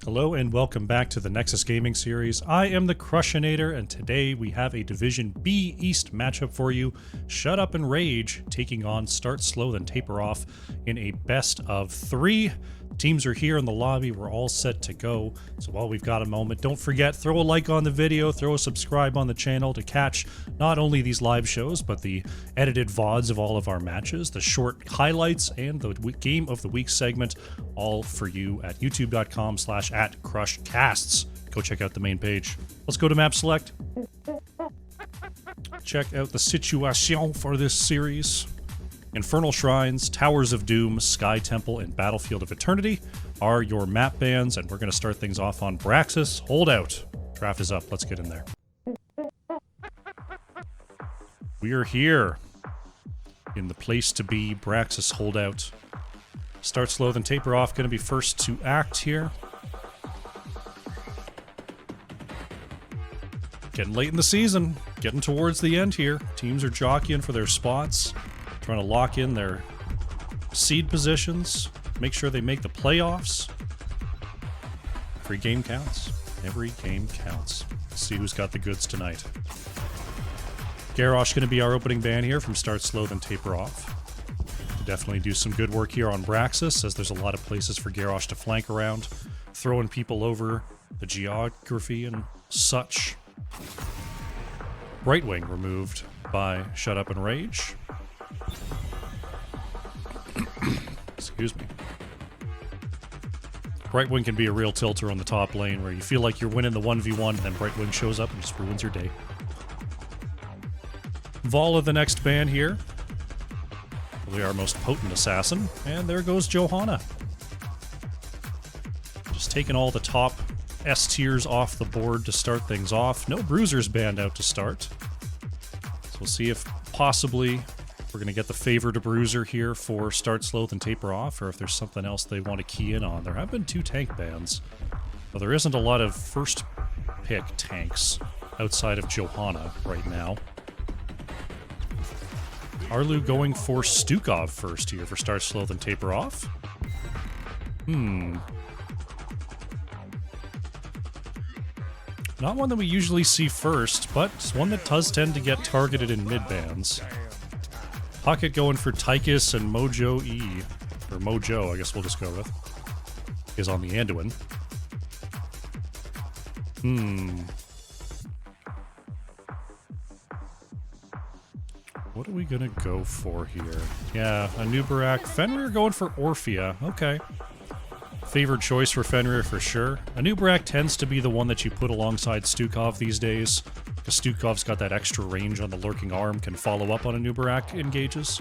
Hello and welcome back to the Nexus Gaming Series. I am the Crushinator, and today we have a Division B East matchup for you. Shut Up and Rage taking on Start Slow Then Taper Off in a best of 3. Teams are here in the lobby. We're all set to go. So while we've got a moment, don't forget, throw a like on the video, throw a subscribe on the channel to catch not only these live shows, but the edited VODs of all of our matches, the short highlights, and the Game of the Week segment, all for you at youtube.com/@CrushCasts. Go check out the main page. Let's go to map select. Check out the situation for this series. Infernal Shrines, Towers of Doom, Sky Temple, and Battlefield of Eternity are your map bans, and we're going to start things off on Braxis Holdout. Draft is up. Let's get in there. We are here in the place to be, Braxis Holdout. Start Slow Then Taper Off, going to be first to act here. Getting late in the season, getting towards the end here. Teams are jockeying for their spots, trying to lock in their seed positions, make sure they make the playoffs. Every game counts. Every game counts. Let's see who's got the goods tonight. Garrosh going to be our opening ban here from Start Slow Then Taper Off. Definitely do some good work here on Braxis, as there's a lot of places for Garrosh to flank around, throwing people over the geography and such. Brightwing removed by Shut Up and Rage. Excuse me. Brightwing can be a real tilter on the top lane, where you feel like you're winning the 1v1, and then Brightwing shows up and just ruins your day. Vala the next ban here. Probably our most potent assassin. And there goes Johanna. Just taking all the top S tiers off the board to start things off. No bruisers banned out to start. So we'll see if possibly we're going to get the favored bruiser here for Start Slow Then Taper Off, or if there's something else they want to key in on. There have been 2 tank bans, but there isn't a lot of first pick tanks outside of Johanna right now. Arlu going for Stukov first here for Start Slow Then Taper Off. Not one that we usually see first, but it's one that does tend to get targeted in mid-bans. Pocket going for Tychus, and Mojo E, or Mojo, I guess we'll just go with, is on the Anduin. What are we gonna go for here? Yeah, a Nubarak. Fenrir going for Orphea. Okay. Favored choice for Fenrir for sure. A Nubarak tends to be the one that you put alongside Stukov these days, because Stukov's got that extra range on the Lurking Arm, can follow up on a Nubarak engages.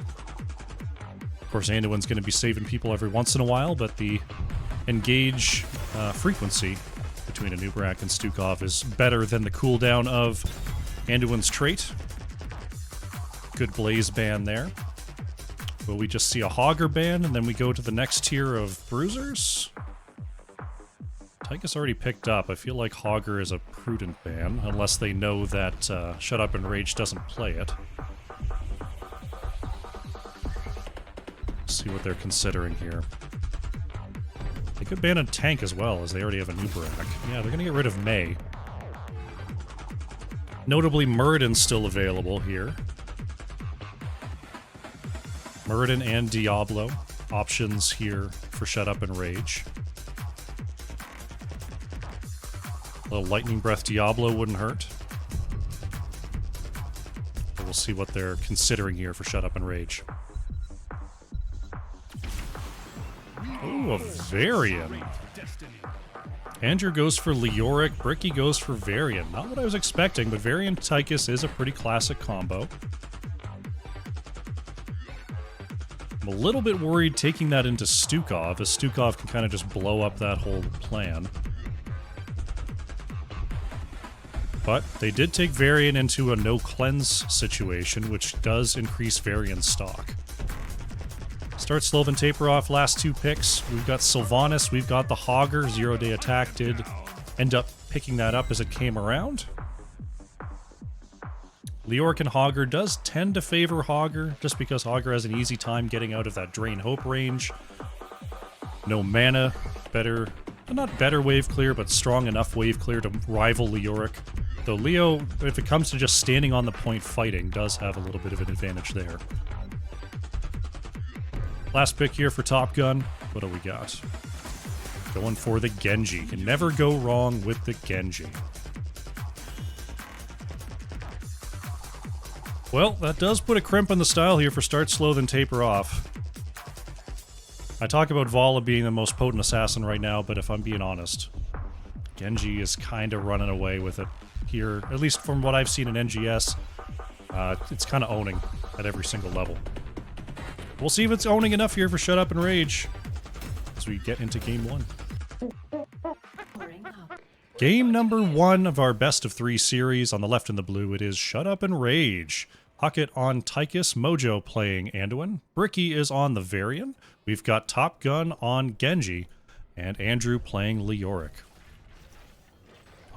Of course, Anduin's going to be saving people every once in a while, but the engage frequency between a Nubarak and Stukov is better than the cooldown of Anduin's trait. Good Blaze ban there. Will we just see a Hogger ban, and then we go to the next tier of bruisers? Tychus already picked up. I feel like Hogger is a prudent ban, unless they know that Shut Up and Rage doesn't play it. See what they're considering here. They could ban a tank as well, as they already have a Nubarak. Yeah, they're going to get rid of May. Notably, Muradin's still available here. Muradin and Diablo. Options here for Shut Up and Rage. A little Lightning Breath Diablo wouldn't hurt. But we'll see what they're considering here for Shut Up and Rage. Oh, a Varian. Andrew goes for Leoric, Bricky goes for Varian. Not what I was expecting, but Varian Tychus is a pretty classic combo. I'm a little bit worried taking that into Stukov, as Stukov can kind of just blow up that whole plan. But they did take Varian into a no-cleanse situation, which does increase Varian's stock. Start Slow Then Taper Off, last 2 picks. We've got Sylvanas, we've got the Hogger. Zero-day attack did end up picking that up as it came around. Leoric and Hogger does tend to favor Hogger, just because Hogger has an easy time getting out of that Drain Hope range. No mana, better, not better wave clear, but strong enough wave clear to rival Leoric. Though Leo, if it comes to just standing on the point fighting, does have a little bit of an advantage there. Last pick here for Top Gun. What do we got? Going for the Genji. Can never go wrong with the Genji. Well, that does put a crimp in the style here for start slow then taper off. I talk about Vala being the most potent assassin right now, but if I'm being honest, Genji is kind of running away with it here, at least from what I've seen in NGS. It's kind of owning at every single level. We'll see if it's owning enough here for Shut Up and Rage as we get into Game 1. Game number 1 of our best of 3 series. On the left in the blue, it is Shut Up and Rage. Huckett on Tychus, Mojo playing Anduin. Bricky is on the Varian. We've got Top Gun on Genji, and Andrew playing Leoric.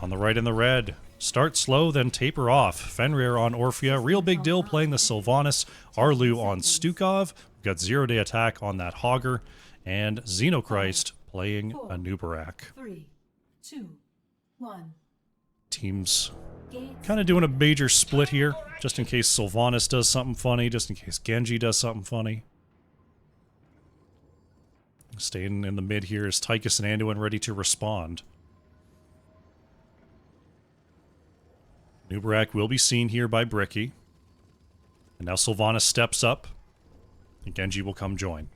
On the right in the red, start slow, then taper off. Fenrir on Orphea, Real Big Dill playing the Sylvanas, Arlu on Stukov. We've got Zero Day Attack on that Hogger, and Xenochrist playing Anubarak. 3, 2, 1. Teams kind of doing a major split here, just in case Sylvanas does something funny, just in case Genji does something funny. Staying in the mid here is Tychus and Anduin ready to respond. Anubarak will be seen here by Bricky. And now Sylvanas steps up, and Genji will come join.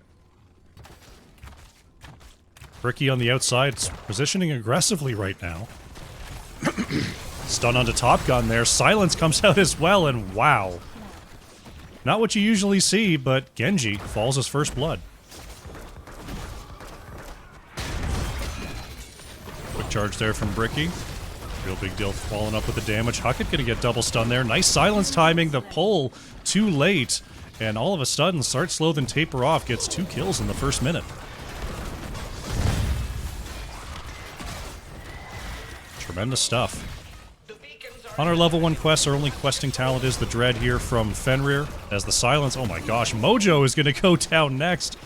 Bricky on the outside, positioning aggressively right now. Stun onto Top Gun there. Silence comes out as well, and wow. Not what you usually see, but Genji falls his first blood. Quick charge there from Bricky. Real Big Deal following up with the damage. Huckett gonna get double stun there. Nice silence timing. The pull too late. And all of a sudden, start slow then taper off. Gets 2 kills in the first minute. Tremendous stuff. On our level 1 quest, our only questing talent is the Dread here from Fenrir. As the silence, oh my gosh, Mojo is gonna go down next.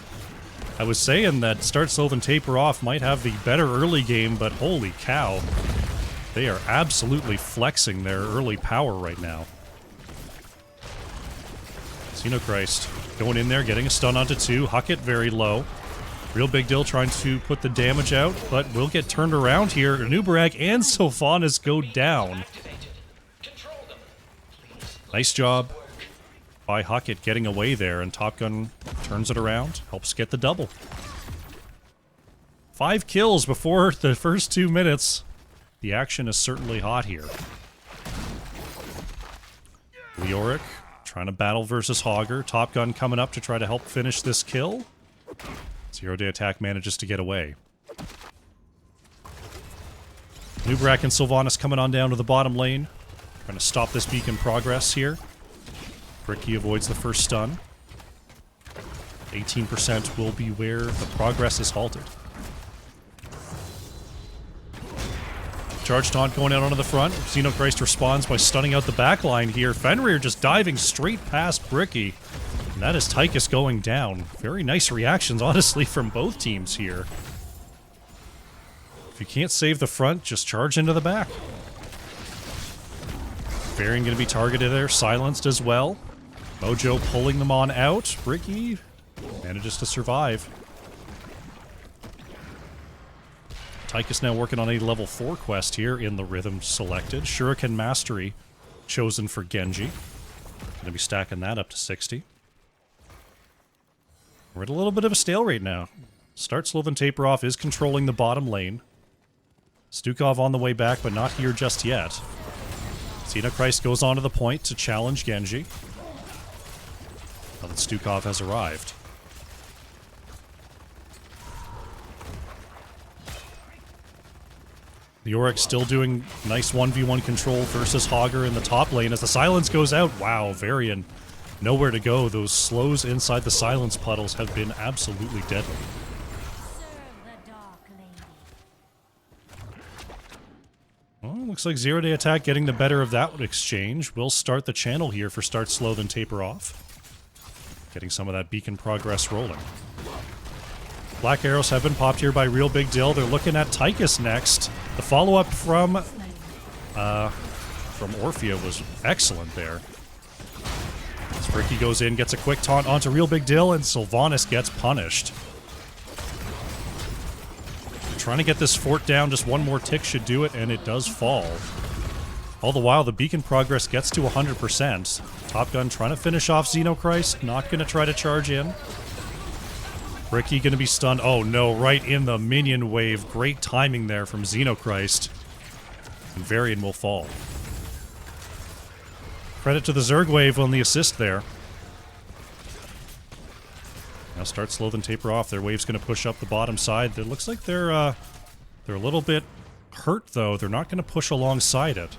I was saying that start slow then taper off might have the better early game, but holy cow. They are absolutely flexing their early power right now. Xenochrist going in there, getting a stun onto 2. Huckett very low. Real Big Deal trying to put the damage out, but will get turned around here. Anubarak and Sylvanas go down. Nice job by Huckett getting away there, and Top Gun turns it around, helps get the double. 5 kills before the first 2 minutes. The action is certainly hot here. Leoric trying to battle versus Hogger. Top Gun coming up to try to help finish this kill. Zero Day Attack manages to get away. Anubarak and Sylvanas coming on down to the bottom lane. Trying to stop this beacon progress here. Bricky avoids the first stun. 18% will be where the progress is halted. Charge taunt going out onto the front. Xenochrist responds by stunning out the back line here. Fenrir just diving straight past Bricky. And that is Tychus going down. Very nice reactions, honestly, from both teams here. If you can't save the front, just charge into the back. Varian going to be targeted there, silenced as well. Mojo pulling them on out. Bricky manages to survive. Tychus now working on a level 4 quest here in the rhythm selected. Shuriken Mastery chosen for Genji. Going to be stacking that up to 60. We're at a little bit of a stalemate now. Start slow then taper off is controlling the bottom lane. Stukov on the way back, but not here just yet. Xenochrist goes on to the point to challenge Genji. Now that Stukov has arrived. Leoric still doing nice 1v1 control versus Hogger in the top lane as the silence goes out. Wow, Varian. Nowhere to go. Those slows inside the silence puddles have been absolutely deadly. Well, looks like Zero Day Attack getting the better of that exchange. We'll start the channel here for start slow then taper off. Getting some of that beacon progress rolling. Black arrows have been popped here by Real Big Dill. They're looking at Tychus next. The follow-up from Orphea was excellent there. As Ricky goes in, gets a quick taunt onto Real Big Dill, and Sylvanas gets punished. Trying to get this fort down, just one more tick should do it, and it does fall. All the while, the beacon progress gets to 100%. Top Gun trying to finish off Xenochrist, not going to try to charge in. Ricky going to be stunned. Oh no, right in the minion wave. Great timing there from Xenochrist. And Varian will fall. Credit to the Zerg wave on the assist there. Now start slow then taper off. Their wave's going to push up the bottom side. It looks like they're a little bit hurt though. They're not going to push alongside it.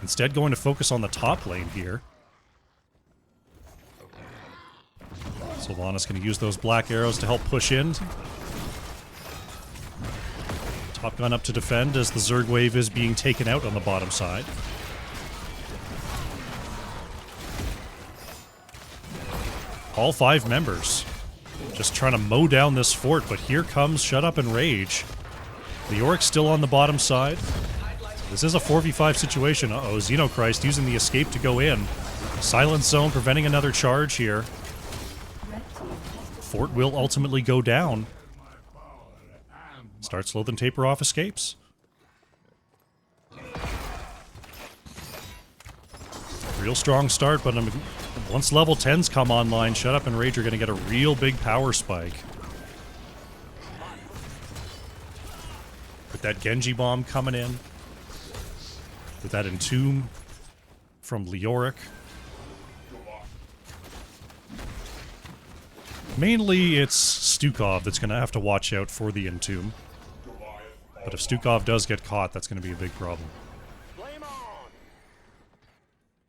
Instead going to focus on the top lane here. Sylvanas going to use those black arrows to help push in. Top Gun up to defend as the Zerg wave is being taken out on the bottom side. All 5 members just trying to mow down this fort, but here comes Shut Up and Rage. Leoric's still on the bottom side. This is a 4v5 situation. Uh-oh, Xenochrist using the escape to go in. Silent Zone preventing another charge here. Fort will ultimately go down. Start slow then taper off escapes. Real strong start, but once level 10s come online, Shut Up and Rage are going to get a real big power spike. With that Genji bomb coming in. With that Entomb from Leoric. Mainly it's Stukov that's going to have to watch out for the Entomb. But if Stukov does get caught, that's going to be a big problem.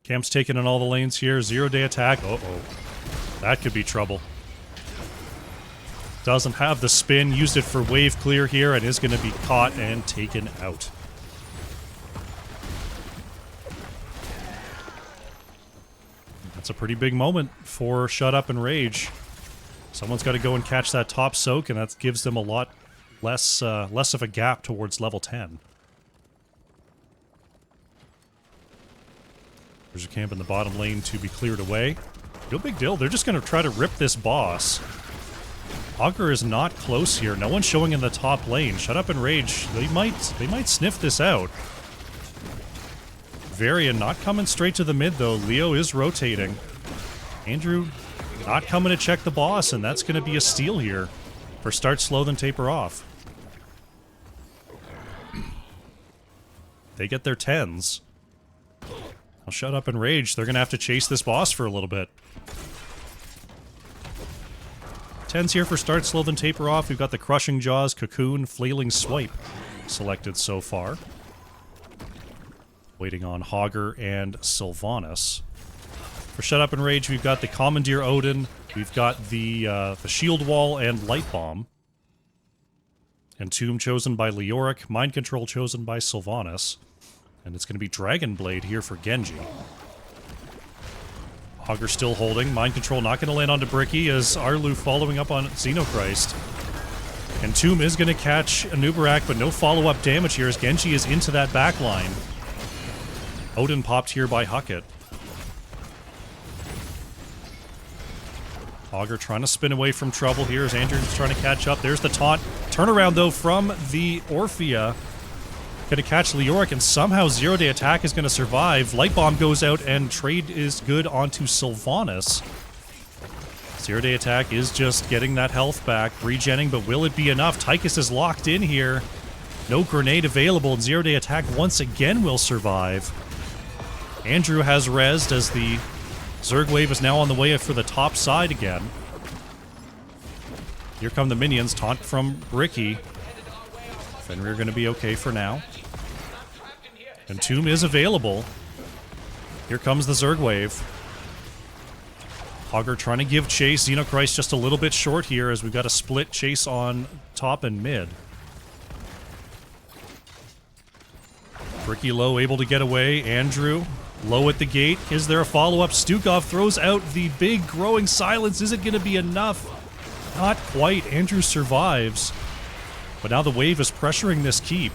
Camp's taking in all the lanes here. 0-day attack. Uh-oh. That could be trouble. Doesn't have the spin. Used it for wave clear here and is going to be caught and taken out. That's a pretty big moment for Shut Up and Rage. Someone's got to go and catch that top soak, and that gives them a lot less of a gap towards level 10. There's a camp in the bottom lane to be cleared away. No big deal. They're just going to try to rip this boss. Augur is not close here. No one's showing in the top lane. Shut Up and Rage. They might sniff this out. Varian not coming straight to the mid, though. Leo is rotating. Andrew not coming to check the boss, and that's going to be a steal here for start slow then taper off. They get their 10s. I'll Shut Up and Rage. They're going to have to chase this boss for a little bit. 10s here for start slow then taper off. We've got the Crushing Jaws, Cocoon, Flailing Swipe selected so far. Waiting on Hogger and Sylvanas. For Shut Up and Rage, we've got the Commandeer Odin, we've got the Shield Wall and Light Bomb. Entomb chosen by Leoric, Mind Control chosen by Sylvanas. And it's going to be Dragon Blade here for Genji. Hogger still holding, Mind Control not going to land onto Bricky as Arlu following up on Xenochrist. Entomb is going to catch Anubarak, but no follow-up damage here as Genji is into that back line. Odin popped here by Huckett. Hogger trying to spin away from trouble here as Andrew's trying to catch up. There's the taunt. Turnaround, though, from the Orphea. Going to catch Leoric, and somehow 0-day attack is going to survive. Light Bomb goes out, and trade is good onto Sylvanas. 0-day attack is just getting that health back. Regenning, but will it be enough? Tychus is locked in here. No grenade available, and 0-day attack once again will survive. Andrew has rezzed as the Zerg wave is now on the way for the top side again. Here come the minions. Taunt from Ricky. Fenrir going to be okay for now. Entomb is available. Here comes the Zerg wave. Hogger trying to give chase. Xenochrist just a little bit short here as we've got a split chase on top and mid. Ricky low able to get away. Andrew Low at the gate. Is there a follow-up? Stukov throws out the big growing silence. Is it going to be enough? Not quite. Andrew survives. But now the wave is pressuring this keep.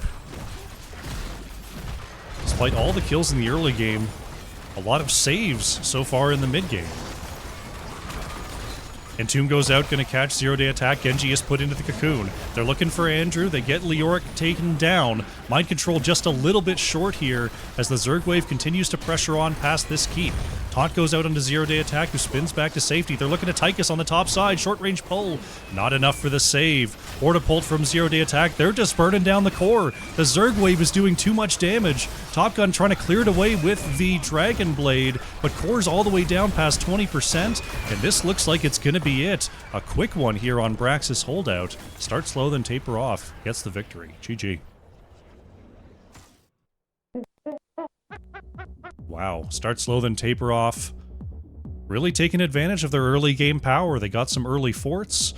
Despite all the kills in the early game, a lot of saves so far in the mid game. Entomb goes out, going to catch zero-day attack. Genji is put into the cocoon. They're looking for Andrew. They get Leoric taken down. Mind control just a little bit short here as the Zerg wave continues to pressure on past this keep. Taunt goes out onto zero-day attack, who spins back to safety. They're looking at Tychus on the top side. Short-range pull. Not enough for the save. Ortopult from zero-day attack. They're just burning down the core. The Zerg wave is doing too much damage. Top Gun trying to clear it away with the Dragon Blade, but core's all the way down past 20%, and this looks like it's going to be it. A quick one here on Brax's holdout. Start slow, then taper off. Gets the victory. GG. Wow. Start slow, then taper off. Really taking advantage of their early game power. They got some early forts.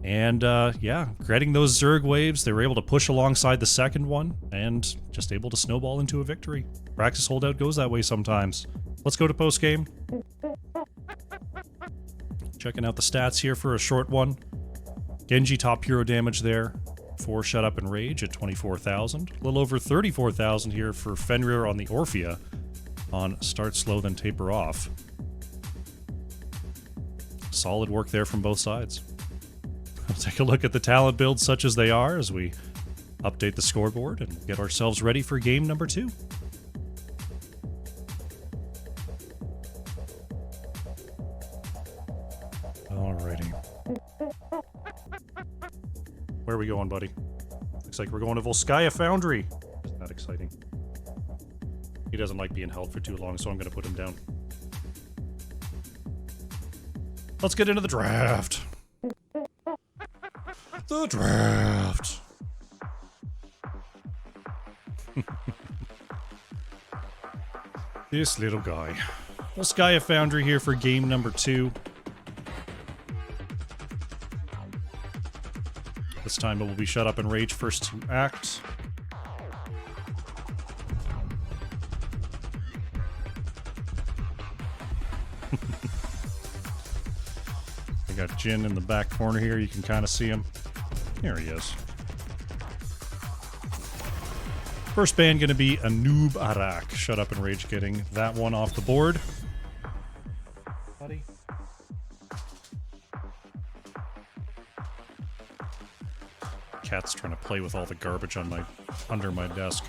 And, yeah, getting those Zerg waves, they were able to push alongside the second one, and just able to snowball into a victory. Brax's holdout goes that way sometimes. Let's go to post-game. Checking out the stats here for a short one. Genji top hero damage there. 4 shut up and rage at 24,000. A little over 34,000 here for Fenrir on the Orphea on start slow then taper off. Solid work there from both sides. We'll take a look at the talent builds such as they are as we update the scoreboard and get ourselves ready for game number 2. Alrighty. Where are we going, buddy? Looks like we're going to Volskaya Foundry. Isn't that exciting? He doesn't like being held for too long, so I'm going to put him down. Let's get into the draft. The draft. This little guy. Volskaya Foundry here for game number 2. This time it will be shut up and rage first to act. I got Jin in the back corner here. You can kind of see him. There he is. First ban going to be Anub Arak. Shut up and rage getting that one off the board. Buddy. Cat's trying to play with all the garbage on my under my desk.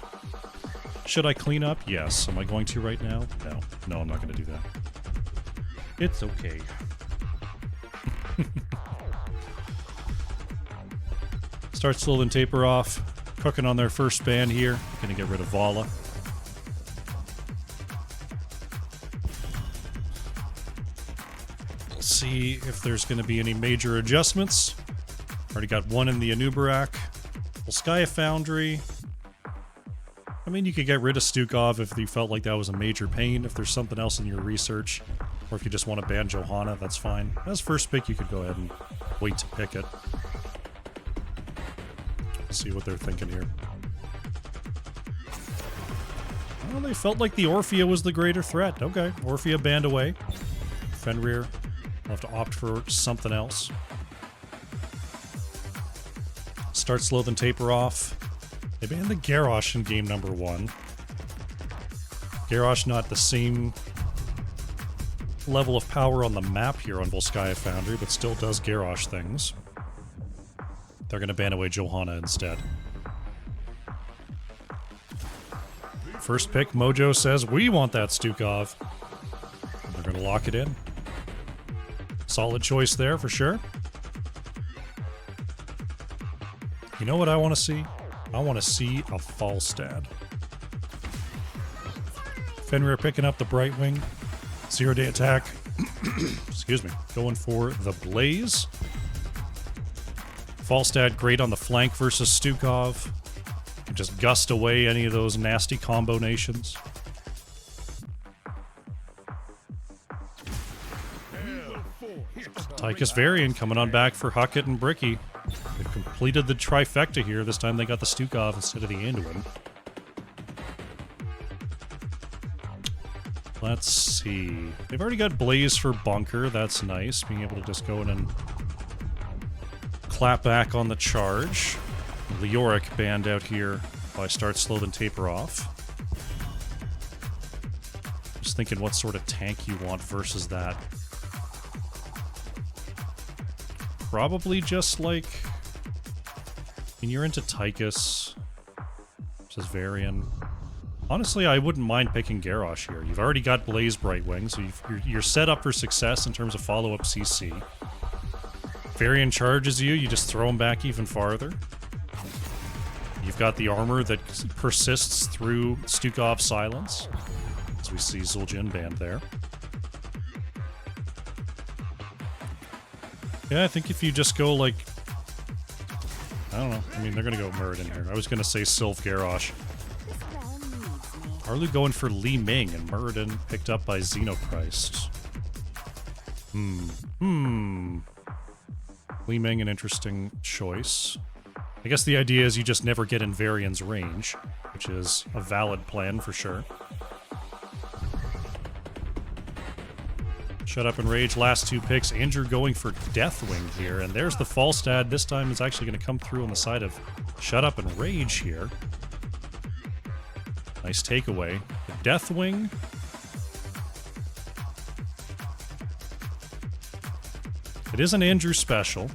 Should I clean up? Yes. Am I going to right now? No. No, I'm not going to do that. It's okay. Start slow then taper off. Cooking on their first ban here. Gonna get rid of Vala. We'll see if there's gonna be any major adjustments. Already got one in the Anubarak. Volskaya Foundry. I mean, you could get rid of Stukov if you felt like that was a major pain. If there's something else in your research, or if you just want to ban Johanna, that's fine. As first pick, you could go ahead and wait to pick it. See what they're thinking here. Well, they felt like the Orphea was the greater threat. Okay, Orphea banned away. Fenrir will have to opt for something else. Start slow then taper off. They banned the Garrosh in game number 1. Garrosh not the same level of power on the map here on Volskaya Foundry, but still does Garrosh things. They're going to ban away Johanna instead. First pick, Mojo says, we want that Stukov. And they're going to lock it in. Solid choice there for sure. You know what I want to see? I want to see a Falstad. Fenrir picking up the Brightwing. Zero-day attack. Excuse me. Going for the Blaze. Falstad great on the flank versus Stukov. Just gust away any of those nasty combinations. Tychus Varian coming on back for Huckett and Bricky. They've completed the trifecta here. This time they got the Stukov instead of the Anduin. Let's see. They've already got Blaze for Bunker. That's nice. Being able to just go in and clap back on the charge. Leoric banned out here by start slow then taper off. Just thinking what sort of tank you want versus that. Probably just like... I mean, you're into Tychus versus Varian. Honestly, I wouldn't mind picking Garrosh here. You've already got Blaze Brightwing, so you're set up for success in terms of follow-up CC. Varian charges you, you just throw him back even farther. You've got the armor that persists through Stukov's silence, as we see Zul'jin banned there. Yeah, I think if you just go like... I don't know. I mean, they're going to go Muradin here. I was going to say Sylph Garrosh. Arlu going for Li Ming, and Muradin picked up by Xenochrist. Li Ming, an interesting choice. I guess the idea is you just never get in Varian's range, which is a valid plan for sure. Shut Up and Rage, last two picks. Andrew going for Deathwing here, and there's the Falstad. This time it's actually going to come through on the side of Shut Up and Rage here. Nice takeaway. The Deathwing. It is an Andrew special.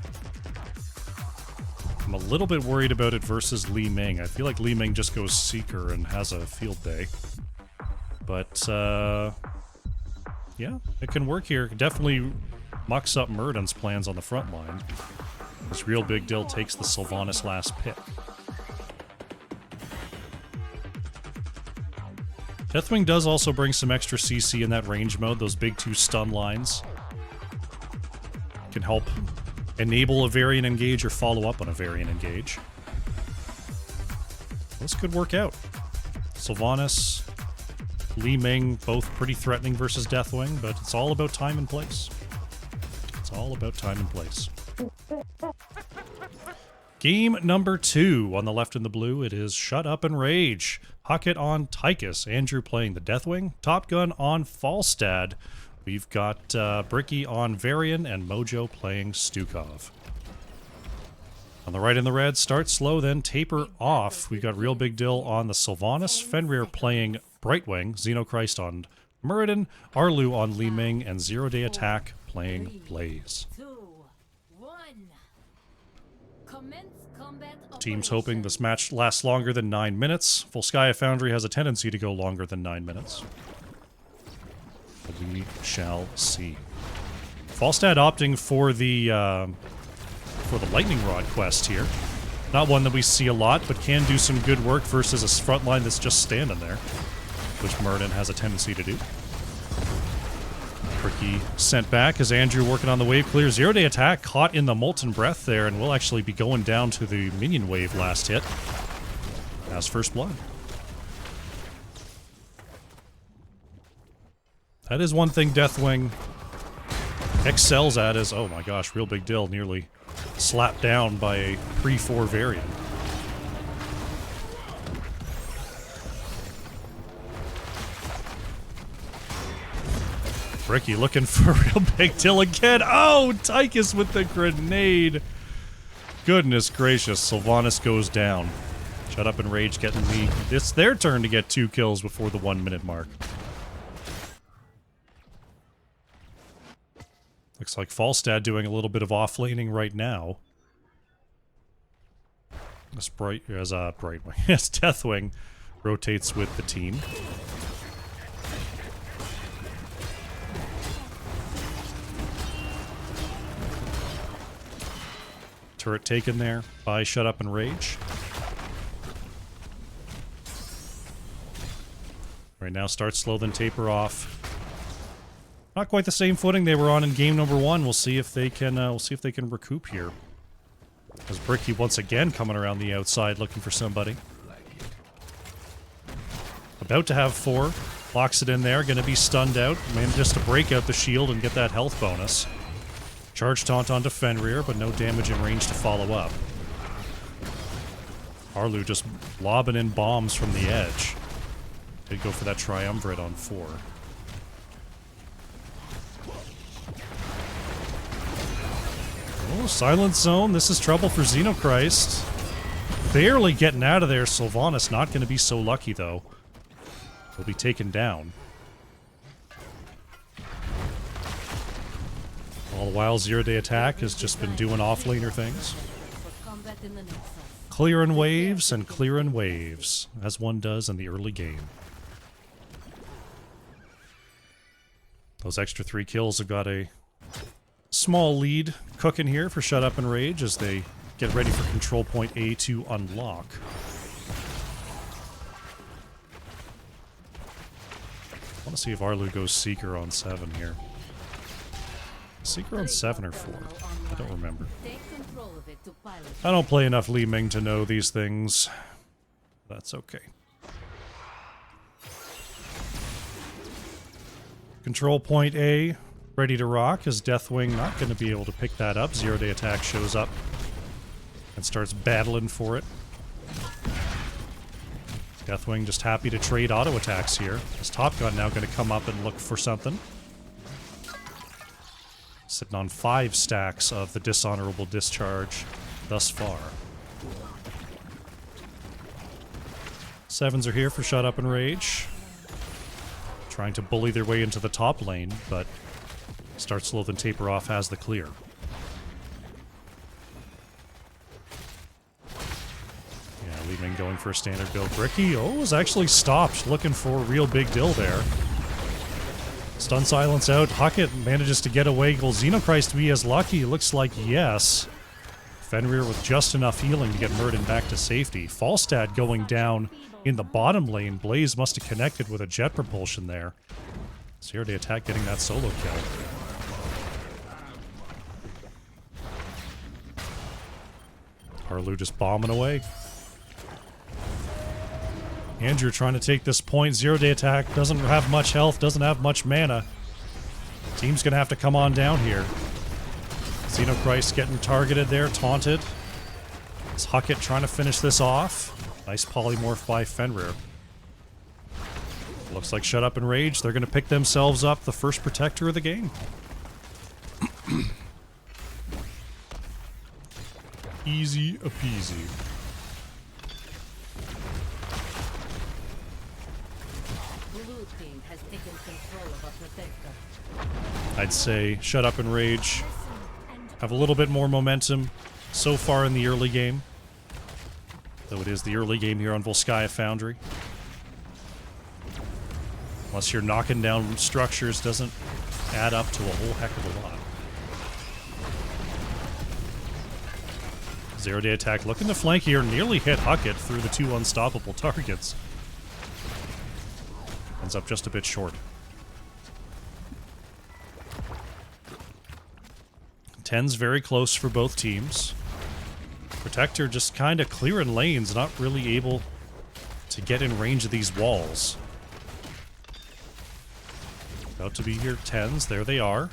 I'm a little bit worried about it versus Li Ming. I feel like Li Ming just goes Seeker and has a field day. But, yeah, it can work here. Definitely mucks up Muradin's plans on the front line. This Real Big Deal takes the Sylvanas last pick. Deathwing does also bring some extra CC in that range mode. Those big two stun lines can help enable a Varian engage or follow up on a Varian engage. This could work out. Sylvanas, Li Ming, both pretty threatening versus Deathwing, but it's all about time and place. It's all about time and place. Game number 2 on the left in the blue. It is Shut Up and Rage. Huckett on Tychus. Andrew playing the Deathwing. Top Gun on Falstad. We've got Bricky on Varian and Mojo playing Stukov. On the right in the red, start slow, then taper off. We've got Real Big Deal on the Sylvanas. Fenrir playing Brightwing. Xenochrist on Muradin. Arlu on Li Ming. And Zero Day Attack playing Blaze. Teams hoping this match lasts longer than 9 minutes. Volskaya Foundry has a tendency to go longer than 9 minutes. But we shall see. Falstad opting for the Lightning Rod quest here. Not one that we see a lot, but can do some good work versus a front line that's just standing there, which Muradin has a tendency to do. Bricky sent back as Andrew working on the wave clear. Zero Day Attack caught in the Molten Breath there, and will actually be going down to the minion wave last hit as First Blood. That is one thing Deathwing excels at is, oh my gosh, Real Big Deal nearly slapped down by a pre-4 Varian. Bricky looking for Real Big Deal again. Oh, Tychus with the grenade. Goodness gracious, Sylvanas goes down. Shut Up and Rage getting the... It's their turn to get 2 kills before the 1 minute mark. Looks like Falstad doing a little bit of offlaning right now. As Brightwing, as Deathwing rotates with the team. Turret taken there by Shut Up and Rage. Right now, start slow, then taper off. Not quite the same footing they were on in game number 1. We'll see if they can. We'll see if they can recoup here. As Bricky once again coming around the outside looking for somebody. About to have 4. Locks it in there. Going to be stunned out. Manages to break out the shield and get that health bonus. Charge taunt onto Fenrir, but no damage in range to follow up. Arlu just lobbing in bombs from the edge. Did go for that triumvirate on 4. Oh, Silent Zone. This is trouble for Xenochrist. Barely getting out of there. Sylvanas not going to be so lucky, though. He'll be taken down. All the while, zero-day attack has just been doing off-laner things. Clearing waves and clearing waves, as one does in the early game. Those extra 3 kills have got a small lead cooking here for Shut Up and Rage as they get ready for control point A to unlock. I want to see if Arlu goes Seeker on 7 here. Seeker on 7 or 4? I don't remember. I don't play enough Li Ming to know these things. That's okay. Control point A, ready to rock, as Deathwing not going to be able to pick that up. Zero-day attack shows up and starts battling for it. Deathwing just happy to trade auto attacks here. His Top Gun now going to come up and look for something. Sitting on 5 stacks of the dishonorable discharge thus far. 7s are here for Shut Up and Rage. Trying to bully their way into the top lane, but Start Slow then Taper Off has the clear. Yeah, Li Ming going for a standard build. Bricky, was actually stopped, looking for a real big deal there. Stun Silence out. Huckett manages to get away. Will Xenochrist be as lucky? Looks like yes. Fenrir with just enough healing to get Murden back to safety. Falstad going down in the bottom lane. Blaze must have connected with a jet propulsion there. Zero-day attack getting that solo kill. Arlu just bombing away. Andrew trying to take this point. Zero-day attack. Doesn't have much health. Doesn't have much mana. Team's going to have to come on down here. Xenochrist getting targeted there. Taunted. Is Huckett trying to finish this off? Nice polymorph by Fenrir. Looks like Shut Up and Rage. They're going to pick themselves up the first protector of the game. Easy a peasy. I'd say Shut Up and Rage have a little bit more momentum so far in the early game. Though it is the early game here on Volskaya Foundry. Unless you're knocking down structures, doesn't add up to a whole heck of a lot. Zero-day attack looking to flank here. Nearly hit Huckett through the 2 unstoppable targets. Ends up just a bit short. 10's very close for both teams. Protector just kind of clearing lanes, not really able to get in range of these walls. About to be here, 10's. There they are.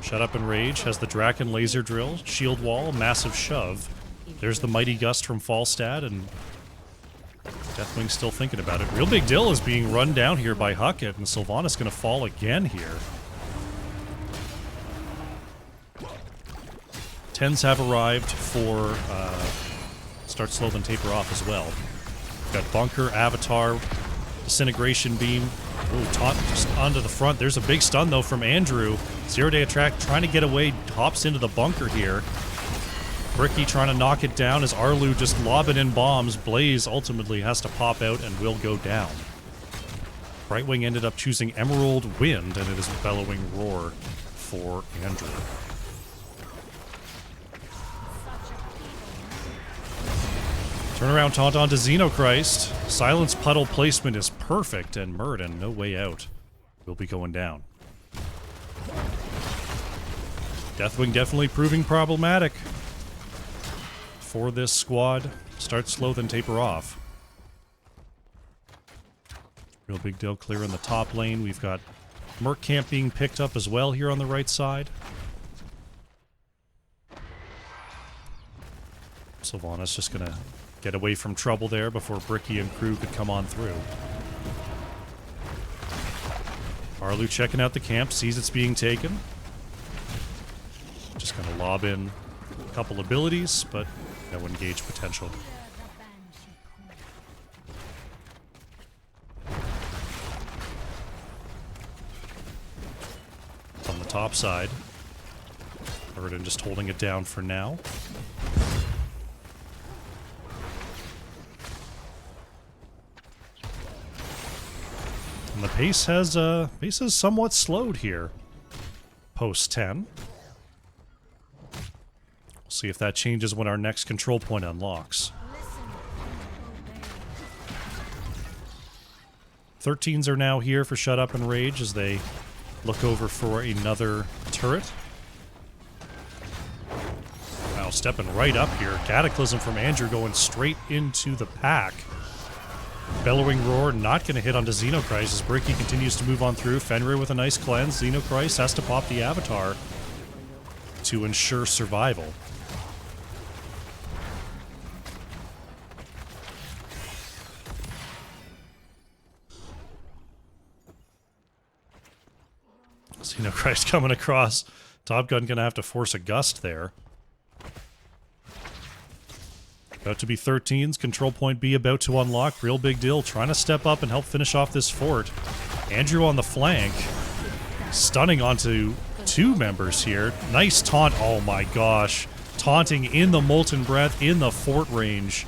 Shut Up and Rage has the Draken laser drill, shield wall, massive shove. There's the mighty gust from Falstad, and Deathwing's still thinking about it. Real Big Dill is being run down here by Huckett, and Sylvanas going to fall again here. 10's have arrived for Start Slow then Taper Off as well. Got Bunker, Avatar, Disintegration Beam. Ooh, taunt just onto the front. There's a big stun though from Andrew. Zero-day attack trying to get away, hops into the bunker here. Bricky trying to knock it down as Arlu just lobbing in bombs. Blaze ultimately has to pop out and will go down. Brightwing ended up choosing Emerald Wind, and it is Bellowing Roar for Andrew. Turnaround taunt onto Xenochrist. Silence Puddle placement is perfect, and Murden, no way out, will be going down. Deathwing definitely proving problematic for this squad. Start Slow then Taper Off. Real Big Deal clear in the top lane. We've got Merc Camp being picked up as well here on the right side. Sylvanas just gonna get away from trouble there before Bricky and crew could come on through. Arlu checking out the camp, sees it's being taken. Just gonna lob in A couple abilities, but no engage potential. On the top side, Burden just holding it down for now. And the pace has somewhat slowed here. Post 10. We'll see if that changes when our next control point unlocks. 13s are now here for Shut Up and Rage as they look over for another turret. Wow, stepping right up here. Cataclysm from Andrew going straight into the pack. Bellowing Roar not going to hit onto Xenochrist as Bricky continues to move on through. Fenrir with a nice cleanse. Xenochrist has to pop the Avatar to ensure survival. Xenochrist coming across. Top Gun going to have to force a gust there. About to be 13s. Control point B about to unlock. Real big deal. Trying to step up and help finish off this fort. Andrew on the flank. Stunning onto two members here. Nice taunt. Oh my gosh. Taunting in the Molten Breath in the fort range.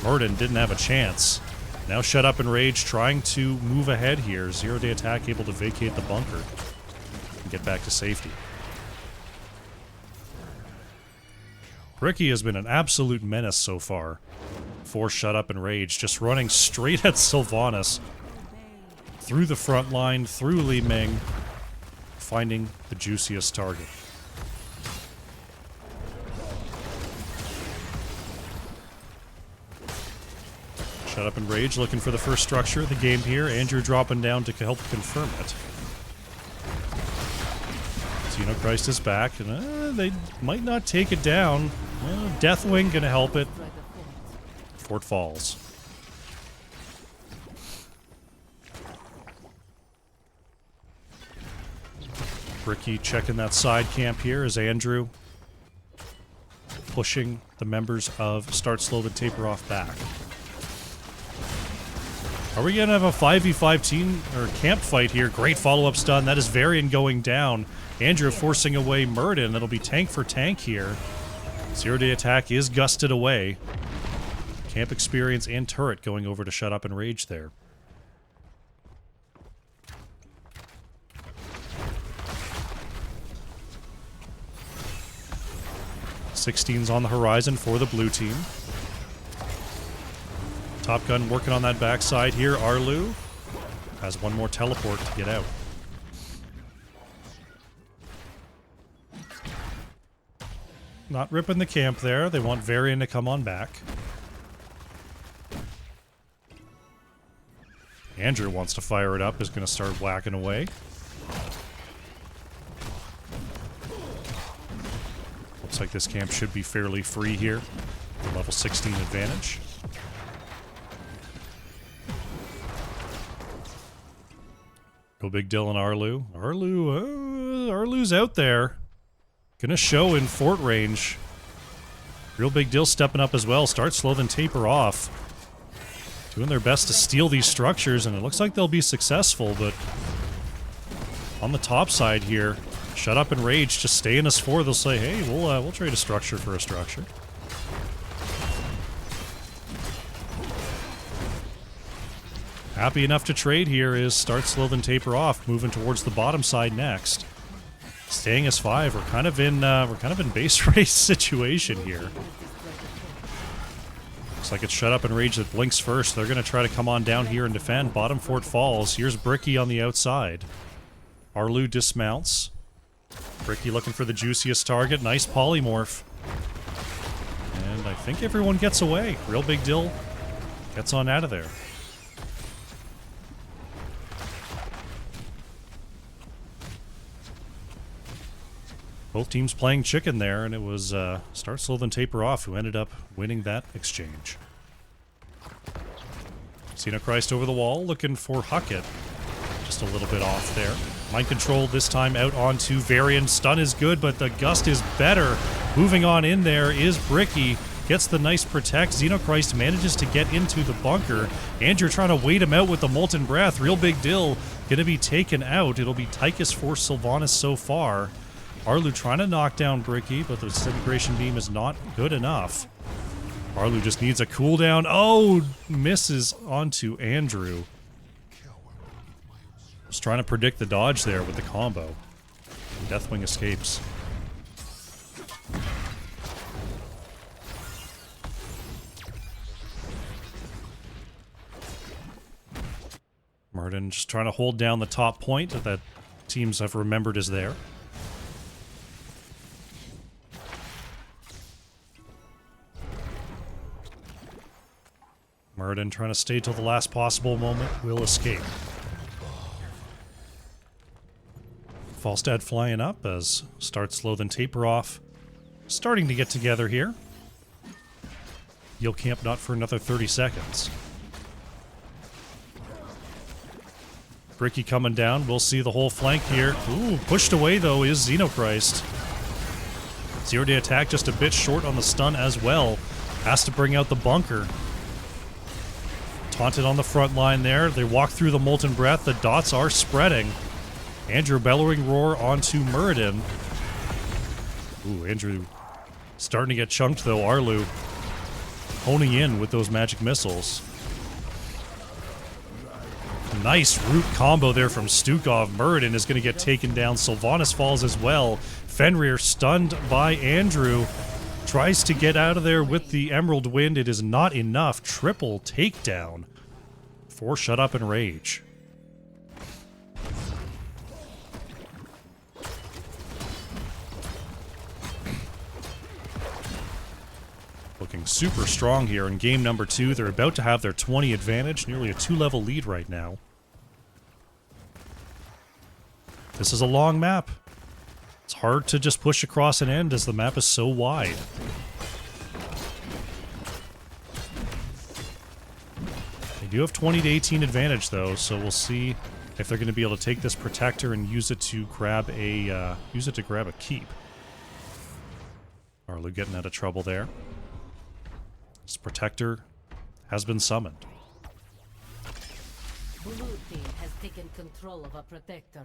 Murden didn't have a chance. Now Shut Up and Rage trying to move ahead here. 0-day attack able to vacate the bunker and get back to safety. Ricky has been an absolute menace so far for Shut Up and Rage, just running straight at Sylvanas through the front line, through Li Ming, finding the juiciest target. Shut Up and Rage looking for the first structure of the game here. Andrew dropping down to help confirm it. Xenochrist is back, and they might not take it down. Deathwing gonna help it. Fort falls. Bricky checking that side camp here as Andrew pushing the members of Start Slow Then Taper Off back. Are we gonna have a 5v5 team or camp fight here? Great follow-up stun. That is Varian going down. Andrew forcing away Murden. That'll be tank for tank here. 0-day attack is gusted away. Camp experience and turret going over to Shut Up and Rage there. S16's on the horizon for the blue team. Top Gun working on that backside here. Arlu has one more teleport to get out. Not ripping the camp there. They want Varian to come on back. Andrew wants to fire it up, is going to start whacking away. Looks like this camp should be fairly free here. The level 16 advantage. Go Big Dylan Arlu. Arlu's out there. Gonna show in fort range. Real Big Deal stepping up as well. Start Slow Then Taper Off. Doing their best to steal these structures, and it looks like they'll be successful, but on the top side here, Shut Up and Rage just stay in us 4. They'll say, hey, we'll trade a structure for a structure. Happy enough to trade here is Start Slow Then Taper Off, moving towards the bottom side next. Staying as 5. We're kind of in base race situation here. Looks like it's Shut Up and Rage that blinks first. They're going to try to come on down here and defend. Bottom fort falls. Here's Bricky on the outside. Arlu dismounts. Bricky looking for the juiciest target. Nice polymorph. And I think everyone gets away. Real Big Deal gets on out of there. Both teams playing chicken there, and it was Start Slow Then Taper Off who ended up winning that exchange. Xenochrist over the wall, looking for Huckett. Just a little bit off there. Mind control this time out onto Varian. Stun is good, but the gust is better. Moving on in there is Bricky. Gets the nice protect. Xenochrist manages to get into the bunker. Andrew trying to wait him out with the Molten Breath. Real big deal. Going to be taken out. It'll be Tychus for Sylvanas so far. Arlu trying to knock down Bricky, but the Disintegration Beam is not good enough. Arlu just needs a cooldown. Oh, misses onto Andrew. Just trying to predict the dodge there with the combo. Deathwing escapes. Martin just trying to hold down the top point that teams have remembered is there. Martin trying to stay till the last possible moment. Will escape. Falstad flying up as start slow then taper off. Starting to get together here. You'll camp not for another 30 seconds. Bricky coming down. We'll see the whole flank here. Ooh, pushed away though is Xenochrist. Zero-day attack just a bit short on the stun as well. Has to bring out the bunker. Taunted on the front line there. They walk through the Molten Breath. The dots are spreading. Andrew bellowing roar onto Muradin. Ooh, Andrew starting to get chunked though. Arlu honing in with those magic missiles. Nice root combo there from Stukov. Muradin is going to get taken down. Sylvanas falls as well. Fenrir stunned by Andrew. Tries to get out of there with the Emerald Wind. It is not enough. Triple takedown for Shut Up and Rage. Looking super strong here in game number 2. They're about to have their 20 advantage, nearly a 2-level lead right now. This is a long map. It's hard to just push across an end as the map is so wide. They do have 20 to 18 advantage though, so we'll see if they're going to be able to take this Protector and use it to grab a keep. Arlu getting out of trouble there. This Protector has been summoned. Blue team has taken control of a Protector.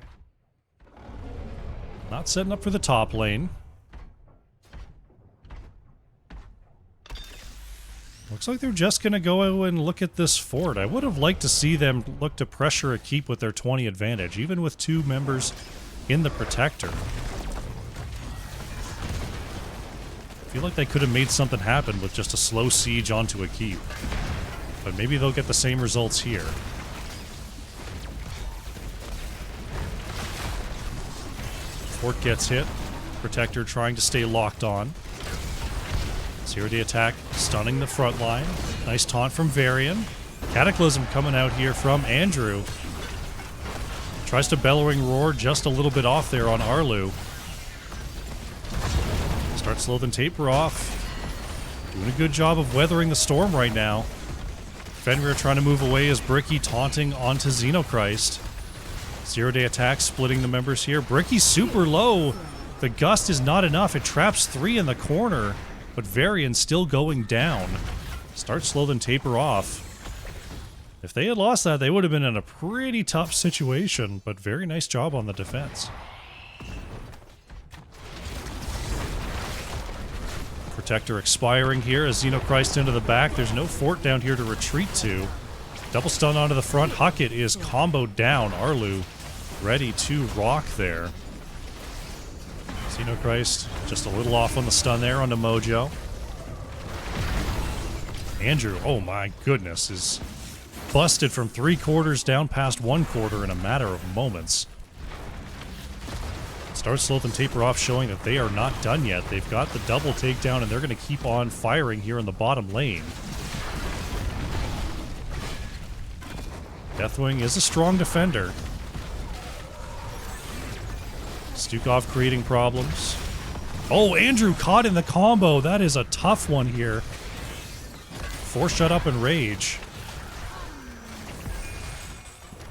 Not setting up for the top lane. Looks like they're just going to go and look at this fort. I would have liked to see them look to pressure a keep with their 20 advantage, even with 2 members in the Protector. I feel like they could have made something happen with just a slow siege onto a keep. But maybe they'll get the same results here. Fort gets hit. Protector trying to stay locked on. Zero-day attack, stunning the front line. Nice taunt from Varian. Cataclysm coming out here from Andrew. Tries to Bellowing Roar just a little bit off there on Arlu. Start slow then taper off. Doing a good job of weathering the storm right now. Fenrir trying to move away as Bricky taunting onto Xenochrist. Zero-day attack splitting the members here. Bricky's super low. The gust is not enough. It traps 3 in the corner. But Varian's still going down. Start slow then taper off. If they had lost that, they would have been in a pretty tough situation. But very nice job on the defense. Protector expiring here as Xenochrist into the back. There's no fort down here to retreat to. Double stun onto the front. Huckett is comboed down. Arlu ready to rock there. Xenochrist just a little off on the stun there onto Mojo. Andrew, oh my goodness, is busted from 3/4 down past 1/4 in a matter of moments. Start slow and taper off, showing that they are not done yet. They've got the double takedown, and they're going to keep on firing here in the bottom lane. Deathwing is a strong defender. Stukov creating problems. Oh, Andrew caught in the combo. That is a tough one here. For Shut Up and Rage.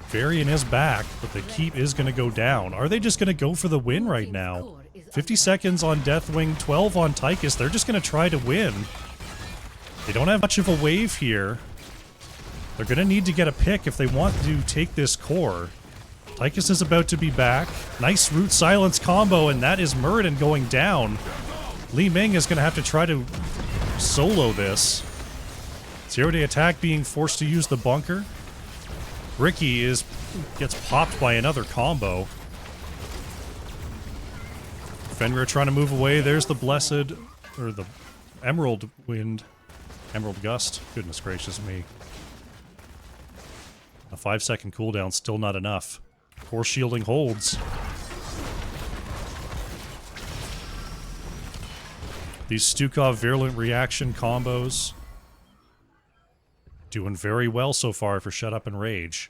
Varian is back, but the keep is going to go down. Are they just going to go for the win right now? 50 seconds on Deathwing, 12 on Tychus. They're just going to try to win. They don't have much of a wave here. They're going to need to get a pick if they want to take this core. Tychus is about to be back. Nice Root Silence combo, and that is Muradin going down. Li Ming is going to have to try to solo this. Zero-day attack being forced to use the bunker. Ricky gets popped by another combo. Fenrir trying to move away. There's the Blessed, or the Emerald Wind. Emerald Gust. Goodness gracious me. A 5-second cooldown, still not enough. Core shielding holds. These Stukov Virulent Reaction combos doing very well so far for Shut Up and Rage.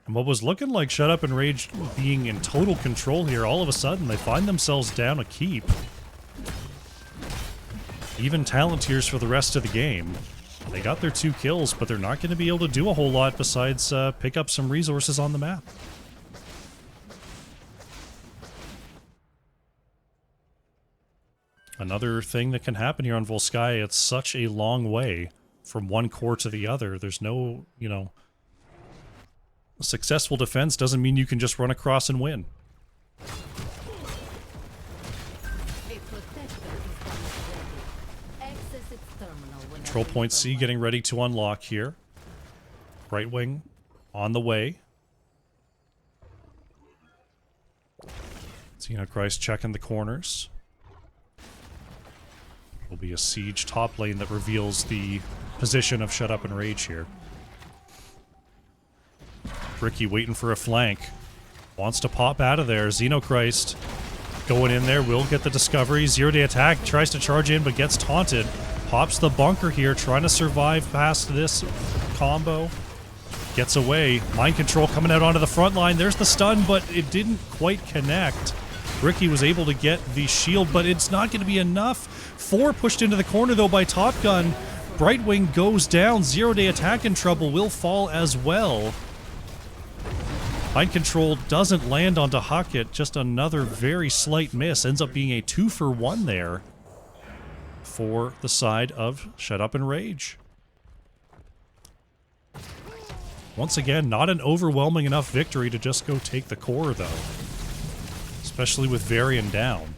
And what was looking like Shut Up and Rage being in total control here, all of a sudden they find themselves down a keep. Even Talonteers for the rest of the game. They got their 2 kills, but they're not going to be able to do a whole lot besides pick up some resources on the map. Another thing that can happen here on Volskaya, it's such a long way from one core to the other. There's no, you know, successful defense doesn't mean you can just run across and win. Control point C getting ready to unlock here. Right wing on the way. Xenochrist checking the corners. Will be a siege top lane that reveals the position of Shut Up and Rage here. Ricky waiting for a flank. Wants to pop out of there. Xenochrist going in there. Will get the discovery. Zero-day attack. Tries to charge in but gets taunted. Pops the bunker here. Trying to survive past this combo. Gets away. Mind control coming out onto the front line. There's the stun, but it didn't quite connect. Ricky was able to get the shield, but it's not going to be enough. 4 pushed into the corner, though, by Top Gun. Brightwing goes down. Zero-day attack in trouble. Will fall as well. Mind control doesn't land onto Huckett. Just another very slight miss. Ends up being a 2-for-1 there for the side of Shut Up and Rage. Once again, not an overwhelming enough victory to just go take the core, though. Especially with Varian down.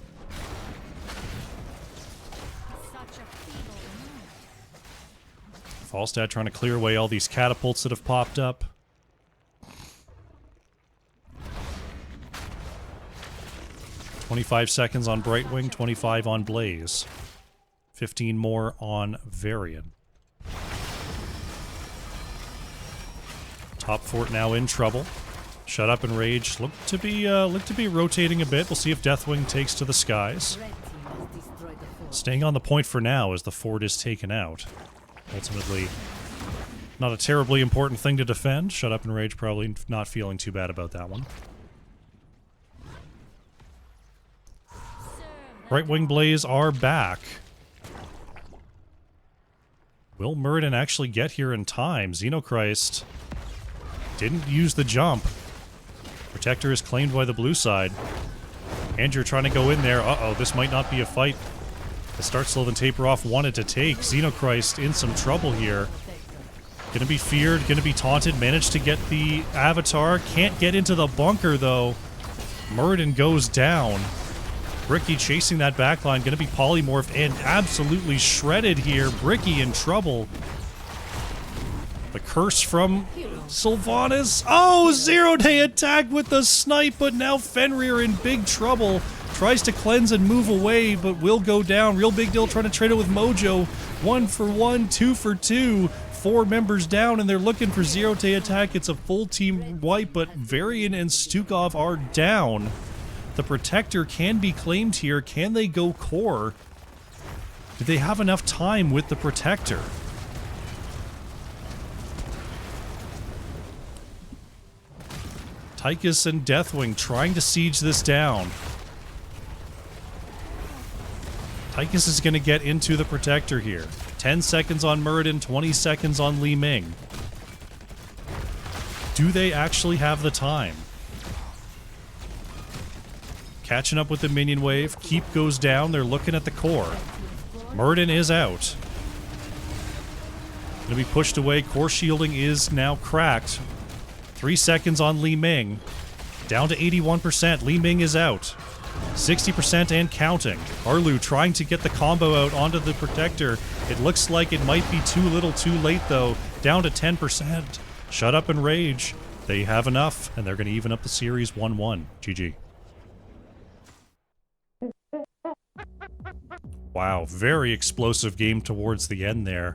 Falstad trying to clear away all these catapults that have popped up. "25 seconds on Brightwing, 25 on Blaze. 15 more on Varian. Top fort now in trouble. Shut Up and Rage look to be rotating a bit. We'll see if Deathwing takes to the skies. Staying on the point for now as the fort is taken out. Ultimately, not a terribly important thing to defend. Shut Up and Rage probably not feeling too bad about that one. Right Wing Blaze are back. Will Muradin actually get here in time? Xenochrist didn't use the jump. Protector is claimed by the blue side. Andrew trying to go in there. Uh-oh, this might not be a fight. The Start Slow and Taper Off wanted to take. Xenochrist in some trouble here. Gonna be feared, gonna be taunted. Managed to get the Avatar. Can't get into the bunker, though. Muradin goes down. Bricky chasing that backline. Gonna be polymorphed and absolutely shredded here. Bricky in trouble. The curse from Sylvanas. Oh, zero-day attack with the snipe, but now Fenrir in big trouble. Tries to cleanse and move away, but will go down. Real Big Deal trying to trade it with Mojo. 1-for-1, 2-for-2. 4 members down, and they're looking for zero-day attack. It's a full team wipe, but Varian and Stukov are down. The Protector can be claimed here. Can they go core? Do they have enough time with the Protector? Tychus and Deathwing trying to siege this down. Tychus is going to get into the Protector here. 10 seconds on Muradin, 20 seconds on Li Ming. Do they actually have the time? Catching up with the minion wave. Keep goes down. They're looking at the core. Murden is out. Gonna be pushed away. Core shielding is now cracked. 3 seconds on Li Ming. Down to 81%. Li Ming is out. 60% and counting. Arlu trying to get the combo out onto the Protector. It looks like it might be too little too late though. Down to 10%. Shut up and rage. They have enough, and they're going to even up the series 1-1. GG. Wow, very explosive game towards the end there.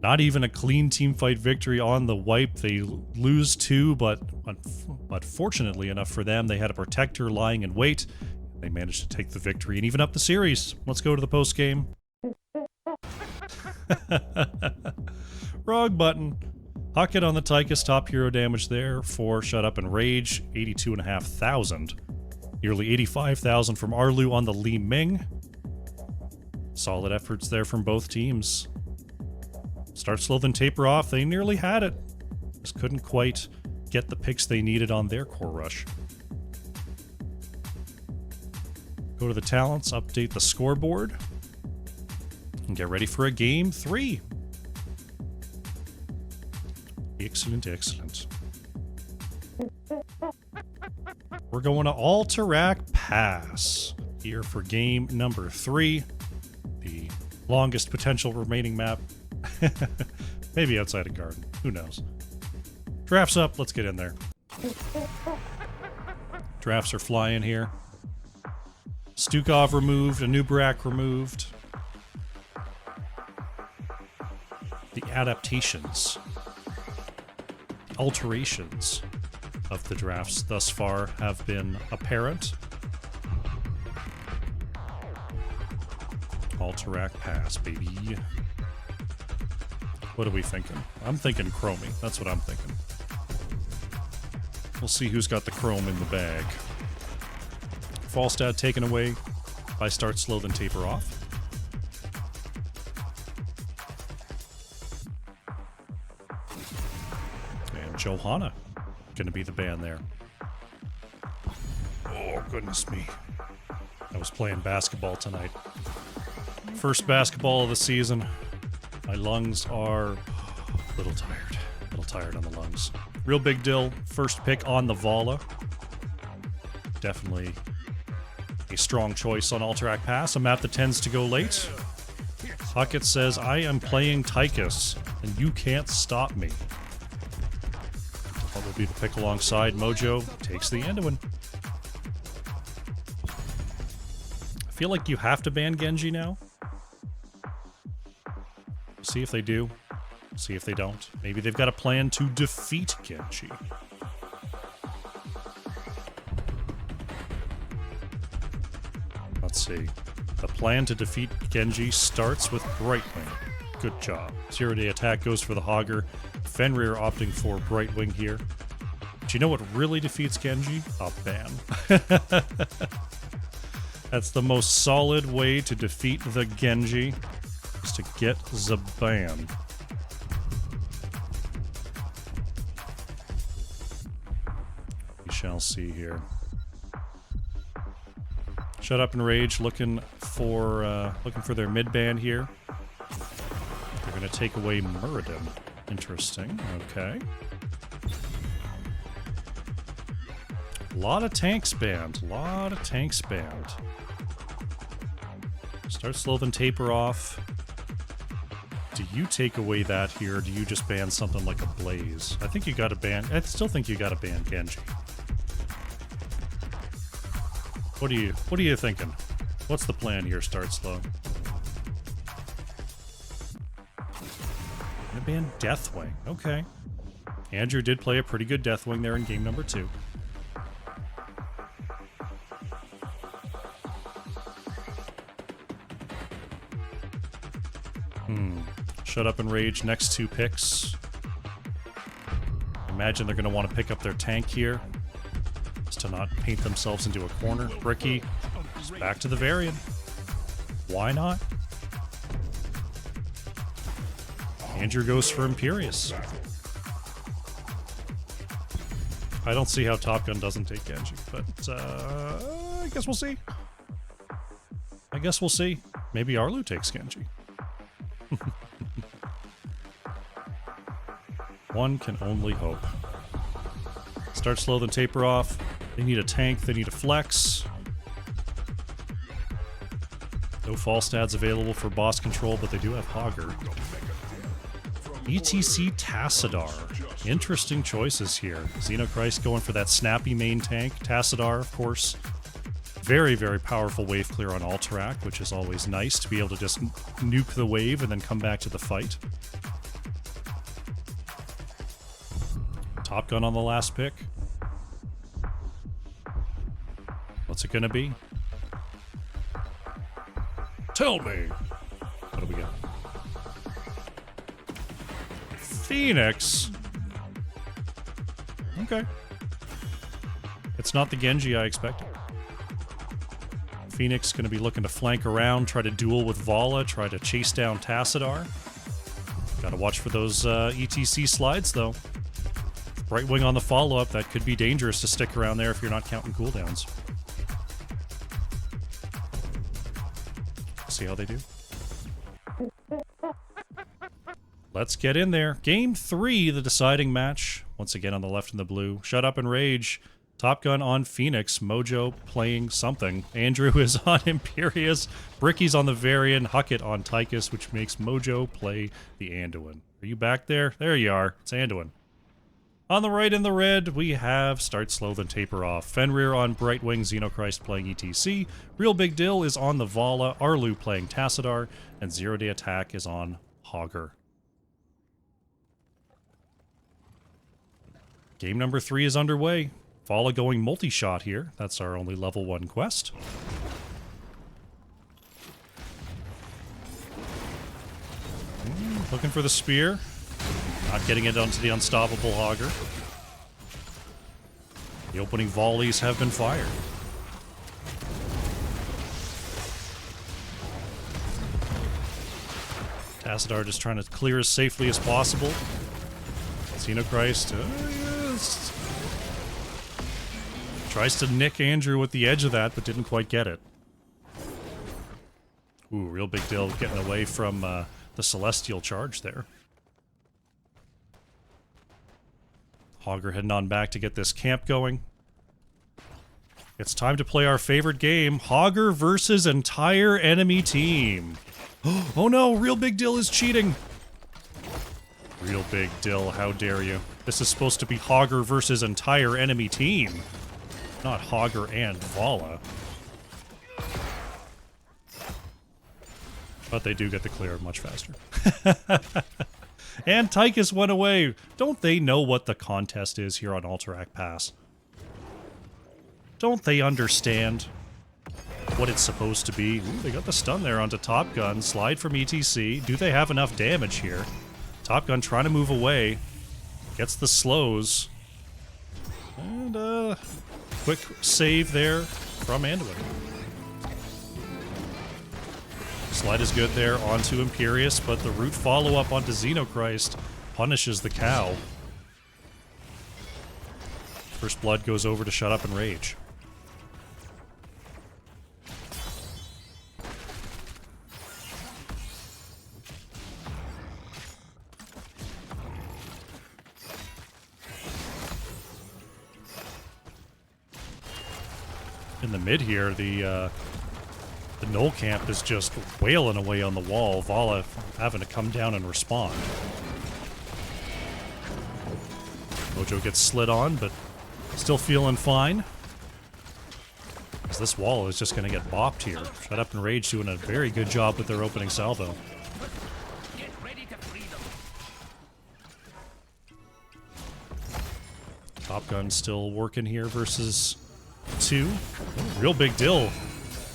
Not even a clean teamfight victory on the wipe. They lose 2, but fortunately enough for them, they had a Protector lying in wait. They managed to take the victory and even up the series. Let's go to the post game. Wrong button. Huckett on the Tychus, top hero damage there for Shut Up and Rage, 82,500. Nearly 85,000 from Arlu on the Li Ming. Solid efforts there from both teams. Start slow then taper off. They nearly had it. Just couldn't quite get the picks they needed on their core rush. Go to the talents, update the scoreboard, and get ready for a game 3. Excellent, excellent. We're going to Alterac Pass here for game number 3. The longest potential remaining map. Maybe outside of Garden. Who knows? Drafts up. Let's get in there. Drafts are flying here. Stukov removed. Anubarak removed. The adaptations, alterations of the drafts thus far have been apparent. Alterac Pass, baby. What are we thinking? I'm thinking Chromie. That's what I'm thinking. We'll see who's got the Chrome in the bag. Falstad taken away by Start Slow then Taper Off. And Johanna gonna be the band there. Oh, goodness me. I was playing basketball tonight. First basketball of the season. My lungs are a little tired. A little tired on the lungs. Real big deal. First pick on the Vala. Definitely a strong choice on Alterac Pass, a map that tends to go late. Huckett says, I am playing Tychus, and you can't stop me. What will be the pick alongside? Mojo takes the Anduin. I feel like you have to ban Genji now. See if they do. See if they don't. Maybe they've got a plan to defeat Genji. Let's see. The plan to defeat Genji starts with Brightwing. Good job. Zero-day attack goes for the Hogger. Fenrir opting for Brightwing here. Do you know what really defeats Genji? A ban. That's the most solid way to defeat the Genji, is to get the ban. We shall see here. Shut Up and Rage looking for their mid ban here. They're going to take away Muradin. Interesting. Okay. A lot of tanks banned. A lot of tanks banned. Start slow then taper off. Do you take away that here, or do you just ban something like a Blaze? I think you got to ban... I still think you got to ban Genji. What are you thinking? What's the plan here, Start Slow? Gonna ban Deathwing. Okay. Andrew did play a pretty good Deathwing there in game number 2. Shut Up and Rage, next 2 picks. Imagine they're going to want to pick up their tank here, just to not paint themselves into a corner. Bricky, back to the Varian. Why not? Andrew goes for Imperious. I don't see how Top Gun doesn't take Genji, but I guess we'll see. I guess we'll see. Maybe Arlu takes Genji. One can only hope. Start slow, then taper off. They need a tank, they need a flex. No fall stats available for boss control, but they do have Hogger. ETC Tassadar. Interesting choices here. Xenochrist going for that snappy main tank. Tassadar, of course. Very, very powerful wave clear on Alterac, which is always nice to be able to just nuke the wave and then come back to the fight. Top Gun on the last pick. What's it gonna be? Tell me! What do we got? Phoenix? Okay. It's not the Genji I expected. Phoenix gonna be looking to flank around, try to duel with Vala, try to chase down Tassadar. Gotta watch for those ETC slides, though. Brightwing on the follow-up, that could be dangerous to stick around there if you're not counting cooldowns. See how they do. Let's get in there. Game 3, the deciding match. Once again on the left and the blue. Shut Up and Rage. Top Gun on Phoenix. Mojo playing something. Andrew is on Imperius. Bricky's on the Varian. Huckett on Tychus, which makes Mojo play the Anduin. Are you back there? There you are. It's Anduin. On the right in the red, we have Start Slow Then Taper Off. Fenrir on Brightwing, Xenochrist playing ETC. Real Big Dill is on the Vala, Arlu playing Tassadar, and Zero Day Attack is on Hogger. Game number 3 is underway. Vala going multi-shot here. That's our only level 1 quest. Looking for the spear. Not getting it onto the unstoppable Hogger. The opening volleys have been fired. Tassadar just trying to clear as safely as possible. Xenochrist yes. Tries to nick Andrew with the edge of that, but didn't quite get it. Ooh, Real Big Deal getting away from the Celestial charge there. Hogger heading on back to get this camp going. It's time to play our favorite game, Hogger versus entire enemy team. Oh no, Real Big Dill is cheating. Real Big Dill, how dare you. This is supposed to be Hogger versus entire enemy team, not Hogger and Vala. But they do get the clear much faster. And Tychus went away. Don't they know what the contest is here on Alterac Pass? Don't they understand what it's supposed to be? Ooh, they got the stun there onto Top Gun. Slide from ETC. Do they have enough damage here? Top Gun trying to move away. Gets the slows. And, quick save there from Anduin. Slide is good there onto Imperius, but the root follow-up onto Xenochrist punishes the cow. First blood goes over to Shut Up and Rage. In the mid here, the Null camp is just wailing away on the wall. Vala having to come down and respond. Mojo gets slid on, but still feeling fine. Because this wall is just going to get bopped here. Shut Up and Rage doing a very good job with their opening salvo. Get ready to free them. Top Gun still working here versus 2. Real Big Dill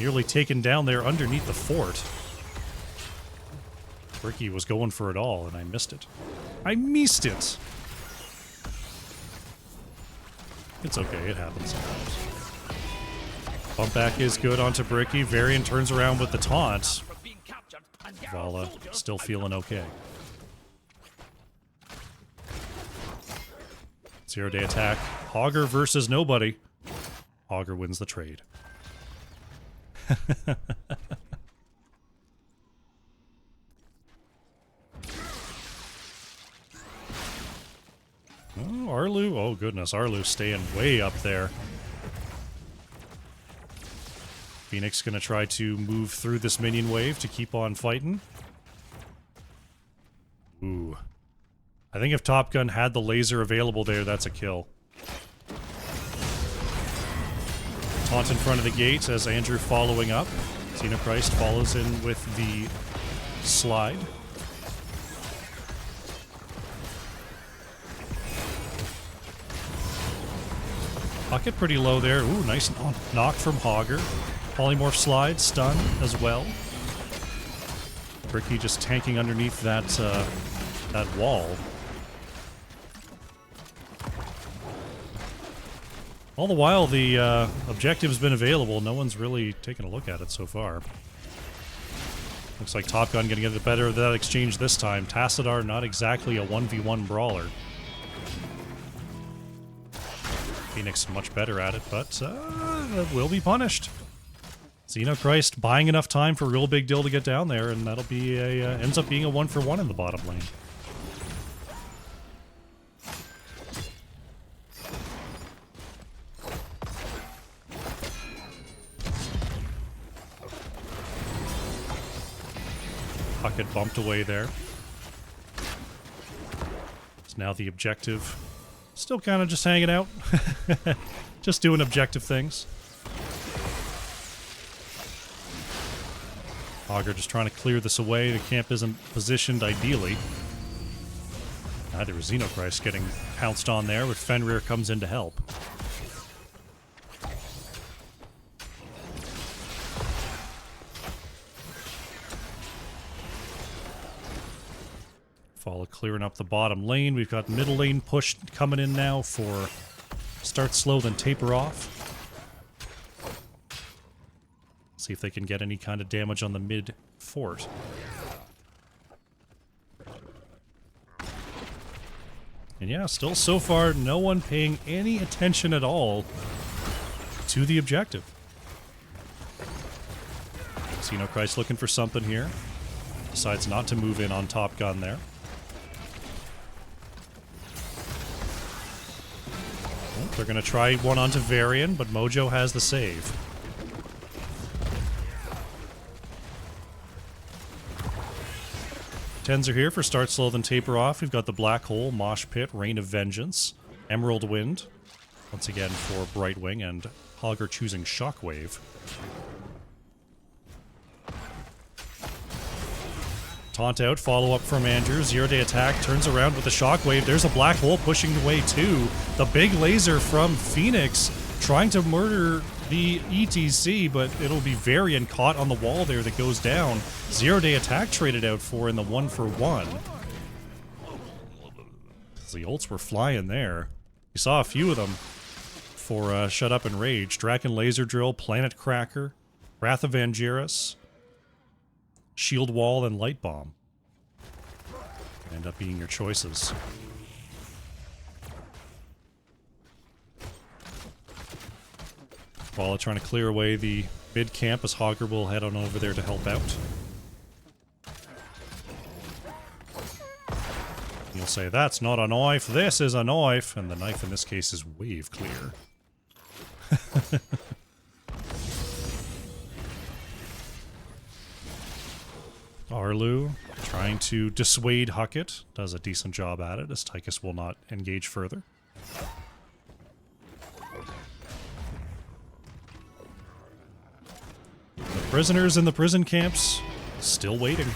nearly taken down there underneath the fort. Ricky was going for it all, and I missed it. I missed it! It's okay, it happens sometimes. Bump back is good onto Bricky. Varian turns around with the taunt. Vala still feeling okay. 0-day attack. Hogger versus nobody. Hogger wins the trade. Oh, Arlu. Oh, goodness. Arlu staying way up there. Phoenix going to try to move through this minion wave to keep on fighting. Ooh. I think if Top Gun had the laser available there, that's a kill. Taunt in front of the gate as Andrew following up. Xenochrist follows in with the slide. Bucket pretty low there. Ooh, nice knock from Hogger. Polymorph slide, stun as well. Bricky just tanking underneath that that wall. All the while, the objective's been available. No one's really taken a look at it so far. Looks like Top Gun gonna get the better of that exchange this time. Tassadar not exactly a 1v1 brawler. Phoenix much better at it, but will be punished. Xenochrist buying enough time for Real Big Dill to get down there, and that'll be a ends up being a 1-for-1 in the bottom lane. Bucket bumped away there. It's now the objective. Still kind of just hanging out. Just doing objective things. Hogger just trying to clear this away. The camp isn't positioned ideally. Neither is Xenochrist getting pounced on there, but Fenrir comes in to help. Follow clearing up the bottom lane. We've got middle lane push coming in now for start slow then taper off. See if they can get any kind of damage on the mid fort. And yeah, still so far no one paying any attention at all to the objective. Xenochrist looking for something here. Decides not to move in on Top Gun there. They're going to try one onto Varian, but Mojo has the save. Tens are here for start slow then taper off. We've got the Black Hole, Mosh Pit, Rain of Vengeance, Emerald Wind. Once again for Brightwing, and Hogger choosing Shockwave. Taunt out, follow up from Andrew. 0-day attack, turns around with the Shockwave. There's a Black Hole pushing away too. The big laser from Phoenix trying to murder the ETC, but it'll be Varian caught on the wall there that goes down. 0-day attack traded out for in the 1-for-1. The ults were flying there. You saw a few of them for Shut Up and Rage. Draken Laser Drill, Planet Cracker, Wrath of Angiras, Shield Wall, and Light Bomb. End up being your choices. While trying to clear away the mid camp as Hogger will head on over there to help out. You'll say, that's not a knife, this is a knife, and the knife in this case is wave clear. Arlu trying to dissuade Huckett, does a decent job at it as Tychus will not engage further. The prisoners in the prison camps still waiting.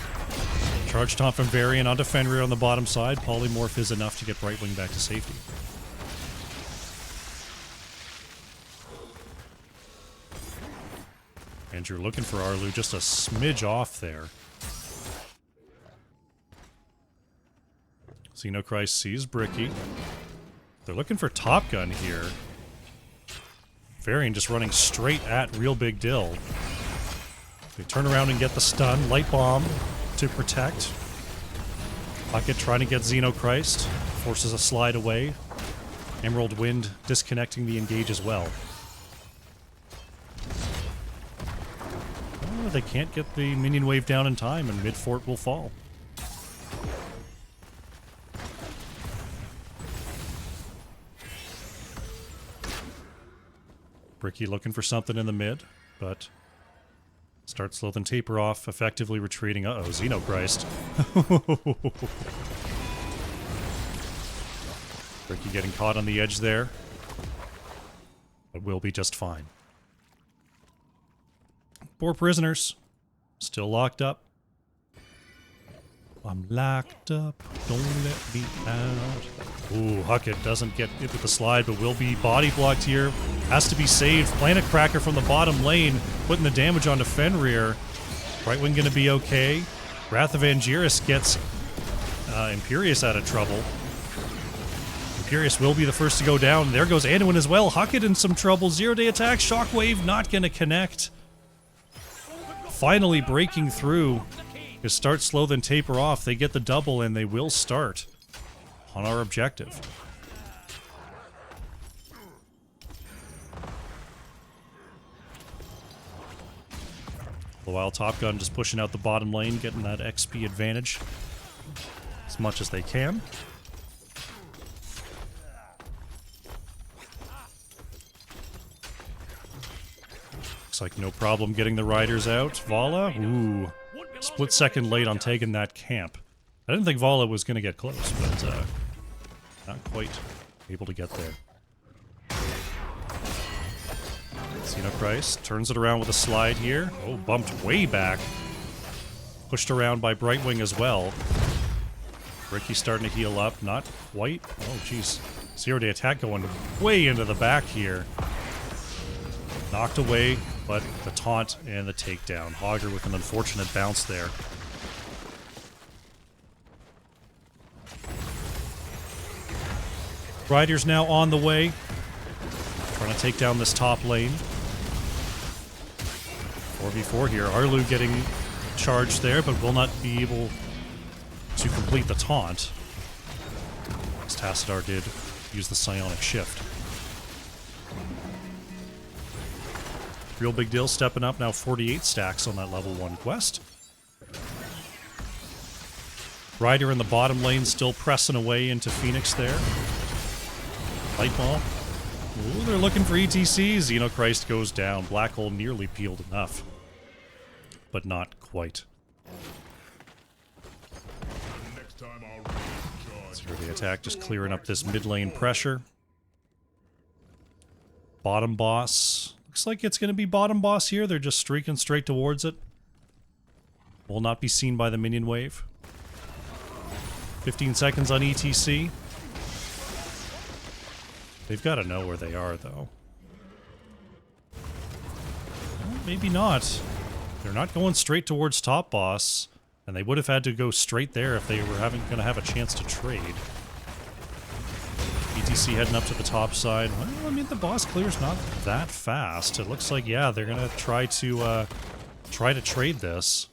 Charge taunt from Varian onto Fenrir on the bottom side. Polymorph is enough to get Brightwing back to safety. Andrew looking for Arlu, just a smidge off there. Xenochrist sees Bricky. They're looking for Top Gun here. Varian just running straight at Real Big Dill. They turn around and get the stun. Light Bomb to protect. Bucket trying to get Xenochrist. Forces a slide away. Emerald Wind disconnecting the engage as well. Oh, they can't get the minion wave down in time, and mid-fort will fall. Bricky looking for something in the mid, but start slow then taper off, effectively retreating. Uh-oh, Xenochrist. Bricky getting caught on the edge there, but will be just fine. 4 prisoners, still locked up. I'm locked up, don't let me out. Ooh, Huckett doesn't get it with the slide, but will be body blocked here. Has to be saved. Planet Cracker from the bottom lane, putting the damage onto Fenrir. Right wing gonna be okay. Wrath of Angiris gets Imperius out of trouble. Imperius will be the first to go down. There goes Anduin as well. Huckett in some trouble. 0-day attack. Shockwave not gonna connect. Finally breaking through. Because start slow then taper off. They get the double and they will start on our objective. While Top Gun just pushing out the bottom lane, getting that XP advantage as much as they can. Looks like no problem getting the riders out. Vala, ooh, split second late on taking that camp. I didn't think Vala was going to get close, but not quite able to get there. Xenochrist turns it around with a slide here. Oh, bumped way back. Pushed around by Brightwing as well. Ricky starting to heal up. Not quite. Oh, jeez. 0-day attack going way into the back here. Knocked away, but the taunt and the takedown. Hogger with an unfortunate bounce there. Riders now on the way. Trying to take down this top lane. 4v4 here. Arlu getting charged there, but will not be able to complete the taunt. As Tassadar did use the psionic shift. Real big deal stepping up now, 48 stacks on that level 1 quest. Ryder in the bottom lane still pressing away into Phoenix there. Light ball. Ooh, they're looking for ETC. Xenochrist goes down. Black hole nearly peeled enough, but not quite. The attack just clearing up this mid lane pressure. Bottom boss. Looks like it's going to be bottom boss here. They're just streaking straight towards it. Will not be seen by the minion wave. 15 seconds on ETC. They've got to know where they are, though. Well, maybe not. They're not going straight towards top boss, and they would have had to go straight there if they were going to have a chance to trade. ETC heading up to the top side. Well, I mean, the boss clear's not that fast. It looks like, yeah, they're going to try to trade this.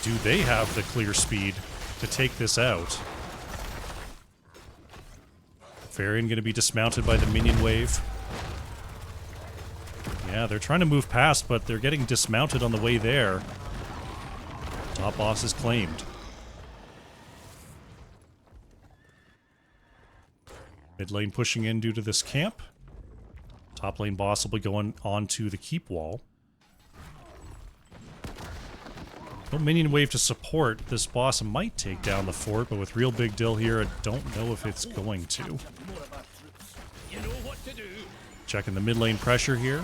Do they have the clear speed to take this out? Varian going to be dismounted by the minion wave. Yeah, they're trying to move past, but they're getting dismounted on the way there. Top boss is claimed. Mid lane pushing in due to this camp. Top lane boss will be going onto the keep wall. No minion wave to support. This boss might take down the fort, but with real big deal here, I don't know if it's going to. Checking the mid lane pressure here.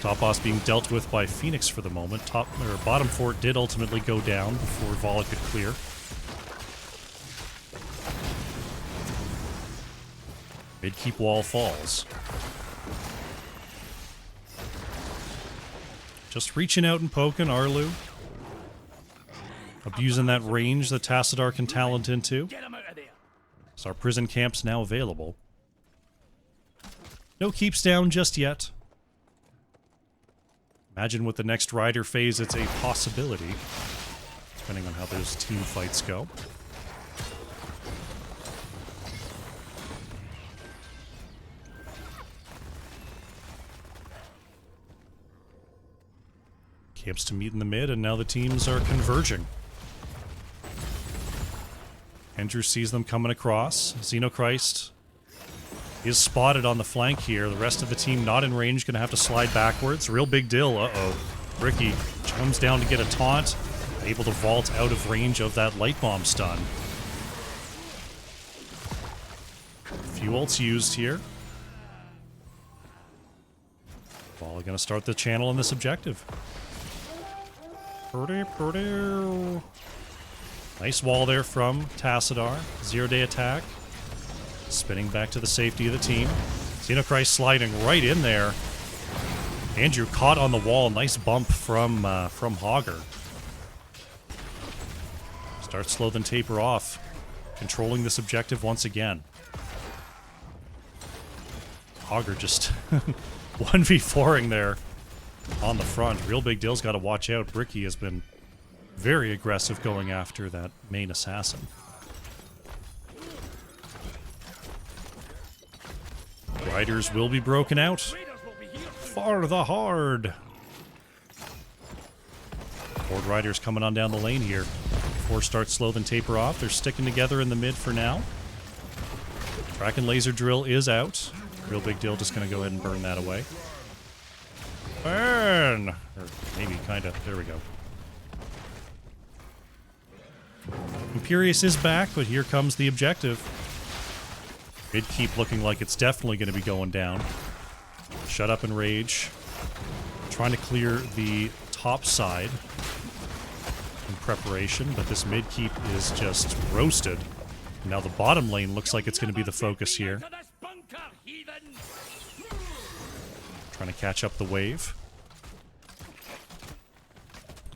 Top boss being dealt with by Phoenix for the moment. Bottom fort did ultimately go down before Vala could clear. Mid keep wall falls. Just reaching out and poking, Arlu. Abusing that range that Tassadar can talent into. So our prison camp's now available. No keeps down just yet. Imagine with the next rider phase, it's a possibility. Depending on how those team fights go. Camps to meet in the mid, and now the teams are converging. Andrew sees them coming across. Xenochrist is spotted on the flank here. The rest of the team not in range, going to have to slide backwards. Real big deal. Uh-oh. Ricky comes down to get a taunt. Able to vault out of range of that light bomb stun. Few ults used here. Volley going to start the channel in this objective. Nice wall there from Tassadar. 0-day attack. Spinning back to the safety of the team. Xenochrist sliding right in there. Andrew caught on the wall. Nice bump from Hogger. Start slow, then taper off. Controlling this objective once again. Hogger just 1v4ing there on the front. Real big deal's got to watch out. Bricky has been very aggressive going after that main assassin. Riders will be broken out. For the hard. Horde Riders coming on down the lane here. Before start slow, then taper off. They're sticking together in the mid for now. Kraken Laser Drill is out. Real big deal, just going to go ahead and burn that away. Burn! Or maybe kind of. There we go. Imperius is back, but here comes the objective. Mid keep looking like it's definitely going to be going down. Shut up and rage. Trying to clear the top side in preparation, but this mid keep is just roasted. Now the bottom lane looks like it's going to be the focus here. Trying to catch up the wave.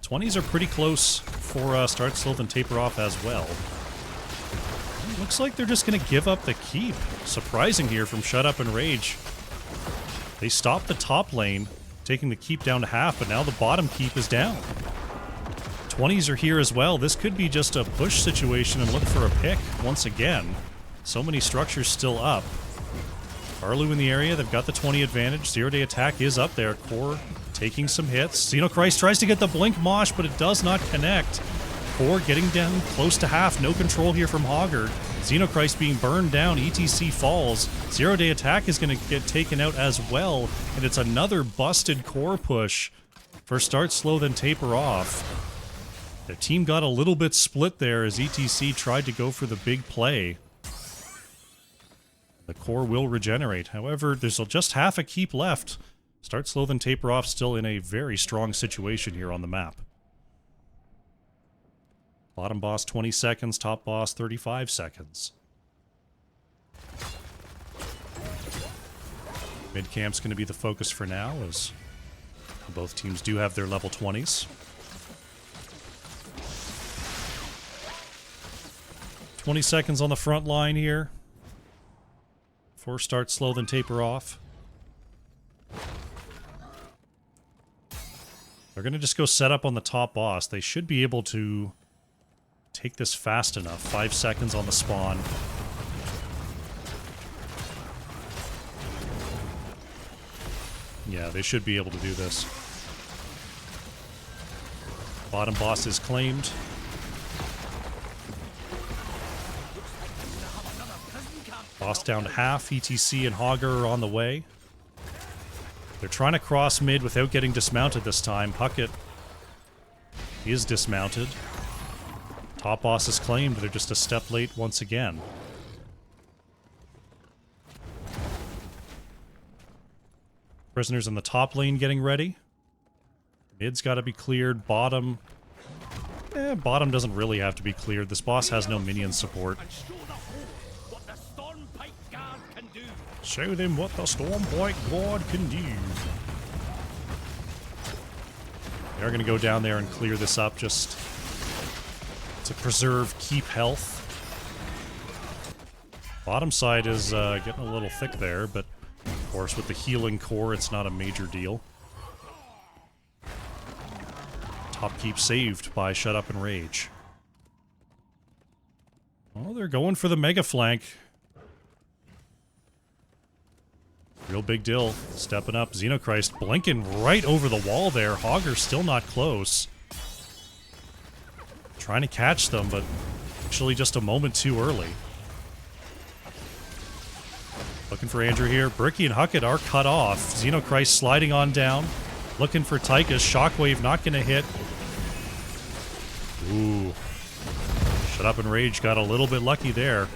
20s are pretty close for start slow and taper off as well. Looks like they're just going to give up the keep. Surprising here from Shut Up and Rage. They stopped the top lane, taking the keep down to half, but now the bottom keep is down. 20s are here as well. This could be just a push situation and look for a pick once again. So many structures still up. Arlu in the area, they've got the 20 advantage. 0-day attack is up there. Core taking some hits. Xenochrist tries to get the blink mosh, but it does not connect. Core getting down close to half. No control here from Hogger. Xenochrist being burned down. ETC falls. 0-day attack is going to get taken out as well. And it's another busted core push for start slow then taper off. The team got a little bit split there as ETC tried to go for the big play. The core will regenerate. However, there's just half a keep left. Start slow then taper off, still in a very strong situation here on the map. Bottom boss 20 seconds, top boss 35 seconds. Mid camp's going to be the focus for now, as both teams do have their level 20s. 20 seconds on the front line here. Before start slow, then taper off. They're going to just go set up on the top boss. They should be able to take this fast enough. 5 seconds on the spawn. Yeah, they should be able to do this. Bottom boss is claimed. Boss down to half. ETC and Hogger are on the way. They're trying to cross mid without getting dismounted this time. Huckett is dismounted. Top boss is claimed. They're just a step late once again. Prisoners in the top lane getting ready. Mid's got to be cleared. Bottom... bottom doesn't really have to be cleared. This boss has no minion support. Show them what the Stormpike God can do. They're going to go down there and clear this up just to preserve keep health. Bottom side is getting a little thick there, but of course with the healing core it's not a major deal. Top keep saved by Shut Up and Rage. Well, they're going for the mega flank. Real big deal. Stepping up. Xenochrist blinking right over the wall there. Hogger still not close. Trying to catch them, but actually just a moment too early. Looking for Andrew here. Bricky and Huckett are cut off. Xenochrist sliding on down. Looking for Tychus. Shockwave not going to hit. Ooh. Shut Up and Rage got a little bit lucky there.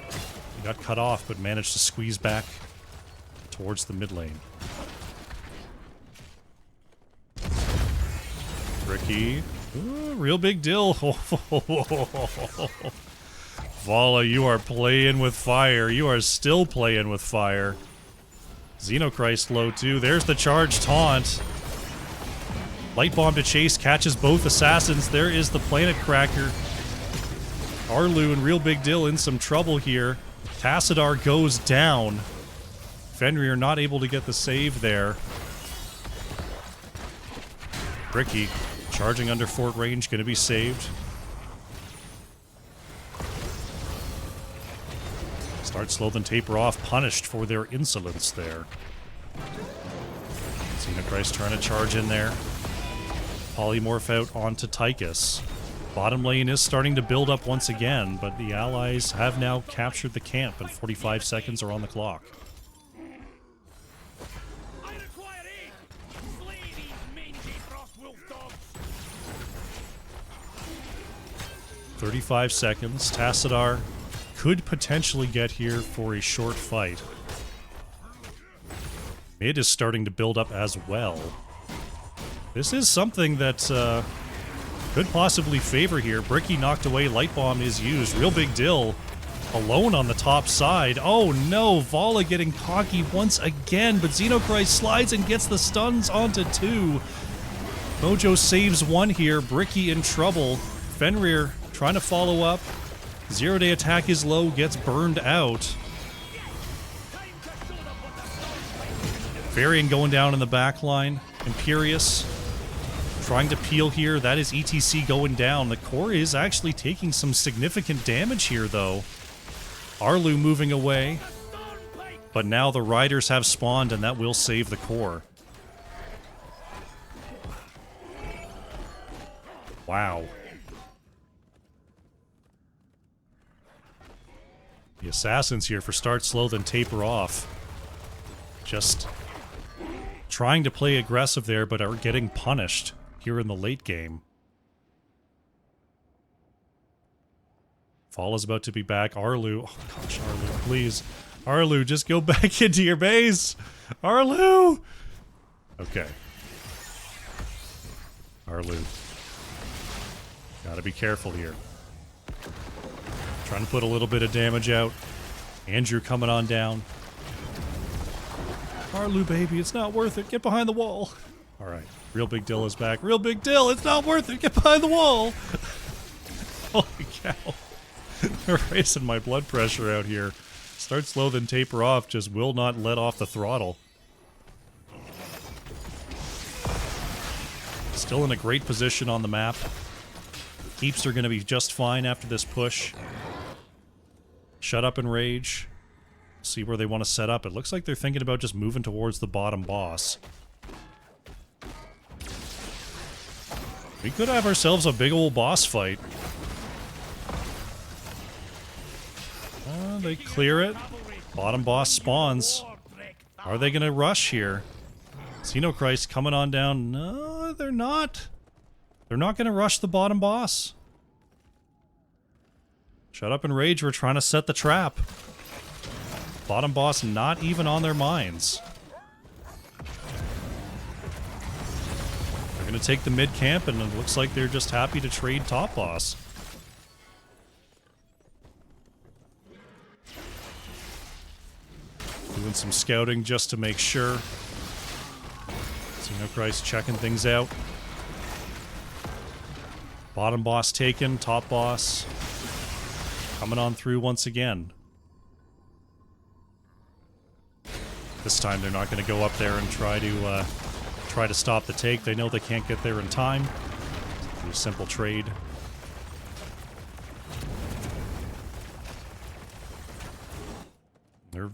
He got cut off, but managed to squeeze back towards the mid lane. Bricky. Ooh, real big deal. Vala, you are playing with fire. You are still playing with fire. Xenochrist low too. There's the charge taunt. Light bomb to chase, catches both assassins. There is the planet cracker. Arlu and Real Big Dill in some trouble here. Tassadar goes down. Fenrir not able to get the save there. Bricky charging under fort range, going to be saved. Start slow then taper off, punished for their insolence there. Xenochrist trying to charge in there. Polymorph out onto Tychus. Bottom lane is starting to build up once again, but the allies have now captured the camp and 45 seconds are on the clock. I require aid. Slay these mangy frostwolf dogs. 35 seconds. Tassadar could potentially get here for a short fight. Mid is starting to build up as well. This is something that could possibly favor here. Bricky knocked away, Light Bomb is used. Real Big Dill alone on the top side. Oh no, Vala getting cocky once again, but Xenochrist slides and gets the stuns onto two. Mojo saves one here, Bricky in trouble. Fenrir trying to follow up. Zero-day attack is low, gets burned out. Varian going down in the back line. Imperious trying to peel here. That is ETC going down. The core is actually taking some significant damage here, though. Arlu moving away. But now the Riders have spawned, and that will save the core. Wow. The Assassins here for start slow, then taper off. Just trying to play aggressive there, but are getting punished here in the late game. Fall is about to be back. Arlu. Oh gosh, Arlu, please. Arlu, just go back into your base. Arlu! Okay. Arlu. Gotta be careful here. Trying to put a little bit of damage out. Andrew coming on down. Arlu, baby, it's not worth it. Get behind the wall. All right. Real Big Dill is back. Real Big Dill, it's not worth it. Get behind the wall. Holy cow. They're raising my blood pressure out here. Start slow, then taper off. Just will not let off the throttle. Still in a great position on the map. Keeps are going to be just fine after this push. Shut Up and Rage. See where they want to set up. It looks like they're thinking about just moving towards the bottom boss. We could have ourselves a big old boss fight. They clear it. Bottom boss spawns. Are they going to rush here? Xenochrist coming on down. No, they're not. They're not going to rush the bottom boss. Shut Up and Rage, we're trying to set the trap. Bottom boss not even on their minds. They're going to take the mid camp, and it looks like they're just happy to trade top boss. Doing some scouting just to make sure. Xenochrist checking things out. Bottom boss taken, top boss coming on through once again. This time they're not going to go up there and try to stop the take. They know they can't get there in time. Do a simple trade. They're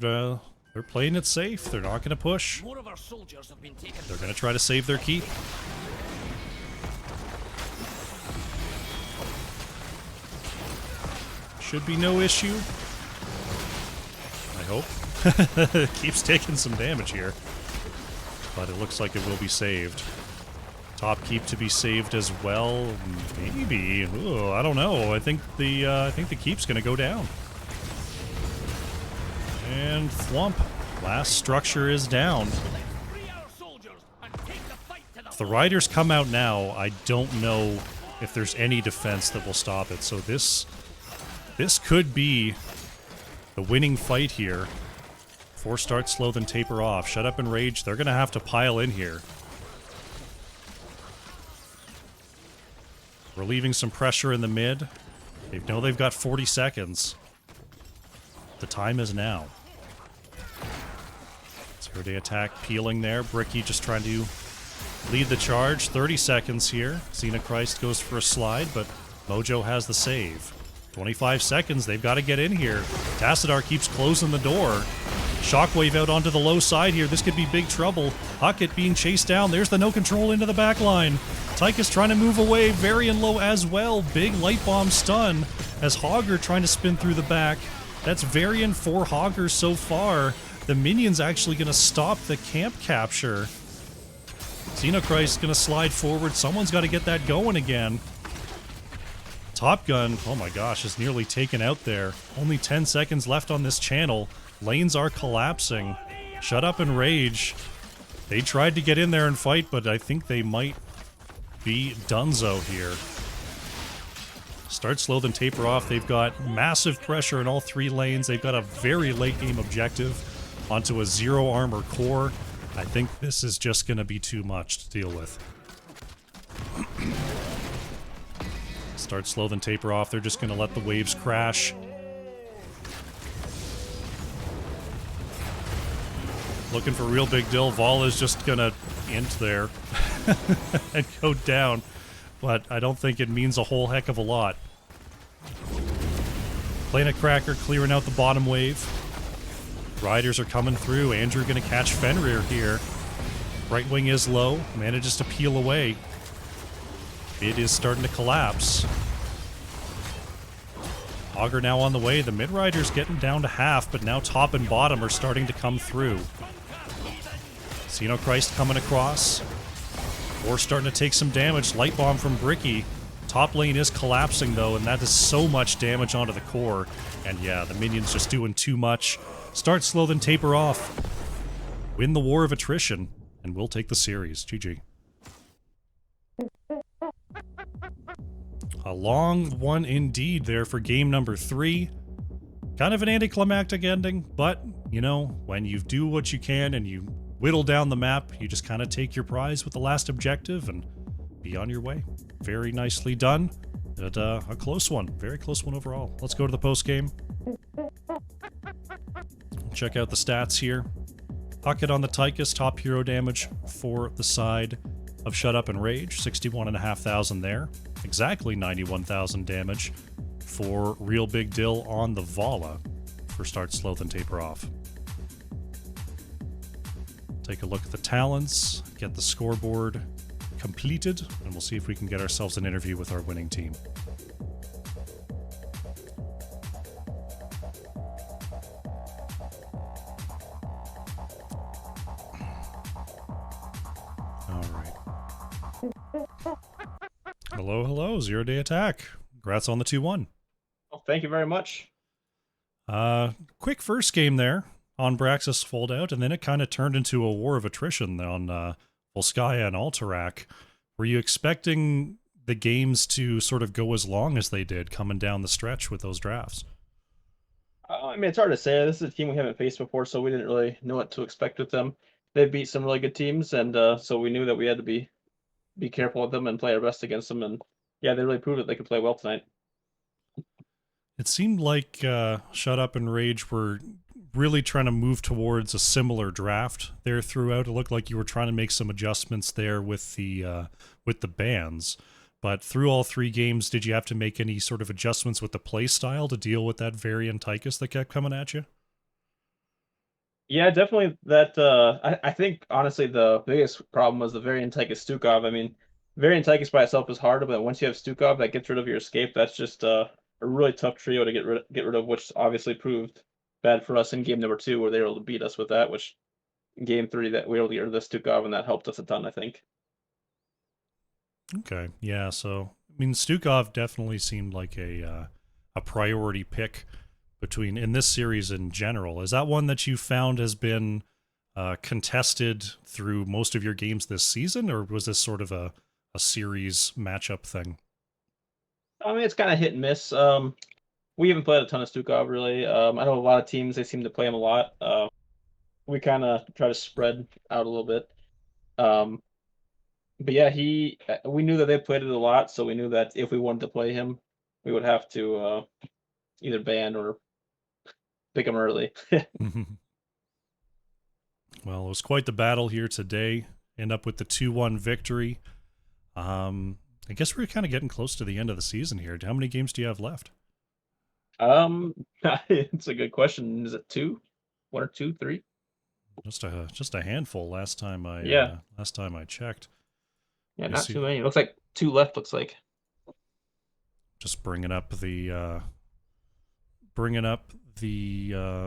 They're playing it safe. They're not going to push. More of our soldiers have been taken. They're going to try to save their keep. Should be no issue. I hope. Keeps taking some damage here. But it looks like it will be saved. Top keep to be saved as well. Maybe. Ooh, I don't know. I think the keep's going to go down. And thwomp. Last structure is down. Free our soldiers and take the fight to the If the riders come out now, I don't know if there's any defense that will stop it. So this could be the winning fight here. 4 start slow, then taper off. Shut up and rage. They're going to have to pile in here. Relieving some pressure in the mid. They know they've got 40 seconds. The time is now. Zero-day attack peeling there. Bricky just trying to lead the charge. 30 seconds here. Xenochrist goes for a slide, but Mojo has the save. 25 seconds. They've got to get in here. Tassadar keeps closing the door. Shockwave out onto the low side here. This could be big trouble. Huckett being chased down. There's the no control into the back line. Tychus trying to move away. Varian low as well. Big light bomb stun as Hogger trying to spin through the back. That's Varian for Hogger so far. The minion's actually going to stop the camp capture. Xenochrist going to slide forward. Someone's got to get that going again. Top Gun, oh my gosh, is nearly taken out there. Only 10 seconds left on this channel. Lanes are collapsing. Shut up and rage. They tried to get in there and fight, but I think they might be donezo here. Start slow, then taper off. They've got massive pressure in all 3 lanes. They've got a very late game objective onto a 0 armor core. I think this is just going to be too much to deal with. Start slow, then taper off. They're just going to let the waves crash. Looking for real big deal. Vol is just going to int there and go down. But I don't think it means a whole heck of a lot. Planet Cracker clearing out the bottom wave. Riders are coming through. Andrew going to catch Fenrir here. Right wing is low. Manages to peel away. It is starting to collapse. Augur now on the way. The mid-rider's getting down to half, but now top and bottom are starting to come through. Xenochrist coming across. Or starting to take some damage. Light bomb from Bricky. Top lane is collapsing, though, and that is so much damage onto the core. And yeah, the minion's just doing too much. Start slow, then taper off. Win the war of attrition, and we'll take the series. GG. A long one indeed there for game number 3. Kind of an anticlimactic ending, but, you know, when you do what you can and you whittle down the map, you just kind of take your prize with the last objective and be on your way. Very nicely done. But, a close one. Very close one overall. Let's go to the post game. Check out the stats here. Huckett on the Tychus, top hero damage for the side of Shut Up and Rage. 61,500 there. Exactly 91,000 damage for Real Big Dill on the Vala for Start Slow then Taper Off. Take a look at the talents, get the scoreboard completed, and we'll see if we can get ourselves an interview with our winning team. Hello, hello, Zero Day Attack. Congrats on the 2-1. Oh, thank you very much. Quick first game there on Braxis Foldout, and then it kind of turned into a war of attrition on Volskaya and Alterac. Were you expecting the games to sort of go as long as they did coming down the stretch with those drafts? I mean, it's hard to say. This is a team we haven't faced before, so we didn't really know what to expect with them. They beat some really good teams, and so we knew that we had to be careful with them and play our best against them. And yeah, they really proved that they could play well tonight. It seemed like Shut Up and Rage were really trying to move towards a similar draft there throughout. It looked like you were trying to make some adjustments there with the bans. But through all 3 games, did you have to make any sort of adjustments with the play style to deal with that Varian Tychus that kept coming at you? Yeah, definitely that I think honestly the biggest problem was the variant Tychus Stukov. I mean, variant Tychus by itself is hard, but once you have Stukov that gets rid of your escape, that's just a really tough trio to get rid of, which obviously proved bad for us in game number two, where they were able to beat us with that, which in game three that we were able to get rid of the Stukov, and that helped us a ton, I think. Okay, yeah. So I mean, Stukov definitely seemed like a priority pick between in this series in general. Is that one that you found has been contested through most of your games this season, or was this sort of a series matchup thing? I mean, it's kind of hit and miss. We haven't played a ton of Stukov really. I know a lot of teams they seem to play him a lot. We kind of try to spread out a little bit. Um, but yeah, we knew that they played it a lot, so we knew that if we wanted to play him, we would have to either ban or pick him early. Well, it was quite the battle here today. End up with the 2-1 victory. I guess we're kind of getting close to the end of the season here. How many games do you have left? Um, it's a good question. Is it two, one or two, three? Just a handful. Yeah, Last time I checked. yeah, You not see, too many. It looks like two left. Looks like. just bringing up the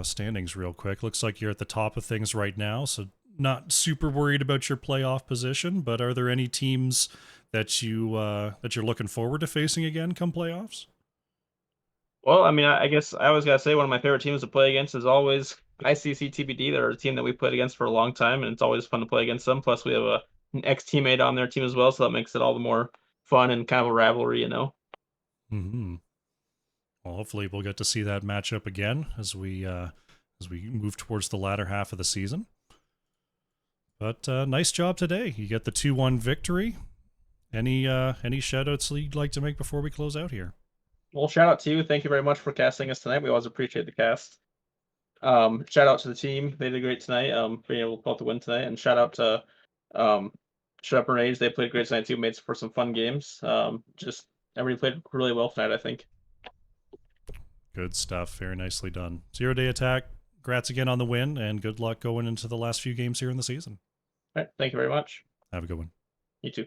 standings real quick. Looks like you're at the top of things right now, so not super worried about your playoff position. But are there any teams that you're looking forward to facing again come playoffs? Well, I mean, I guess I always gotta say one of my favorite teams to play against is always ICC TBD. They're a team that we played against for a long time, and it's always fun to play against them. Plus, we have an ex-teammate on their team as well, so that makes it all the more fun and kind of a rivalry, you know. Hmm. Well, hopefully we'll get to see that matchup again as we move towards the latter half of the season. But nice job today. You get the 2-1 victory. Any shout outs you'd like to make before we close out here? Well, shout out to you. Thank you very much for casting us tonight. We always appreciate the cast. Shout out to the team. They did great tonight. Being able to pull out the win tonight, and shout out to um, Shut and Rage. They played great tonight too. Made for some fun games. Just everybody played really well tonight, I think. Good stuff. Very nicely done. 0 Day Attack. Congrats again on the win, and good luck going into the last few games here in the season. All right, thank you very much. Have a good one. You too.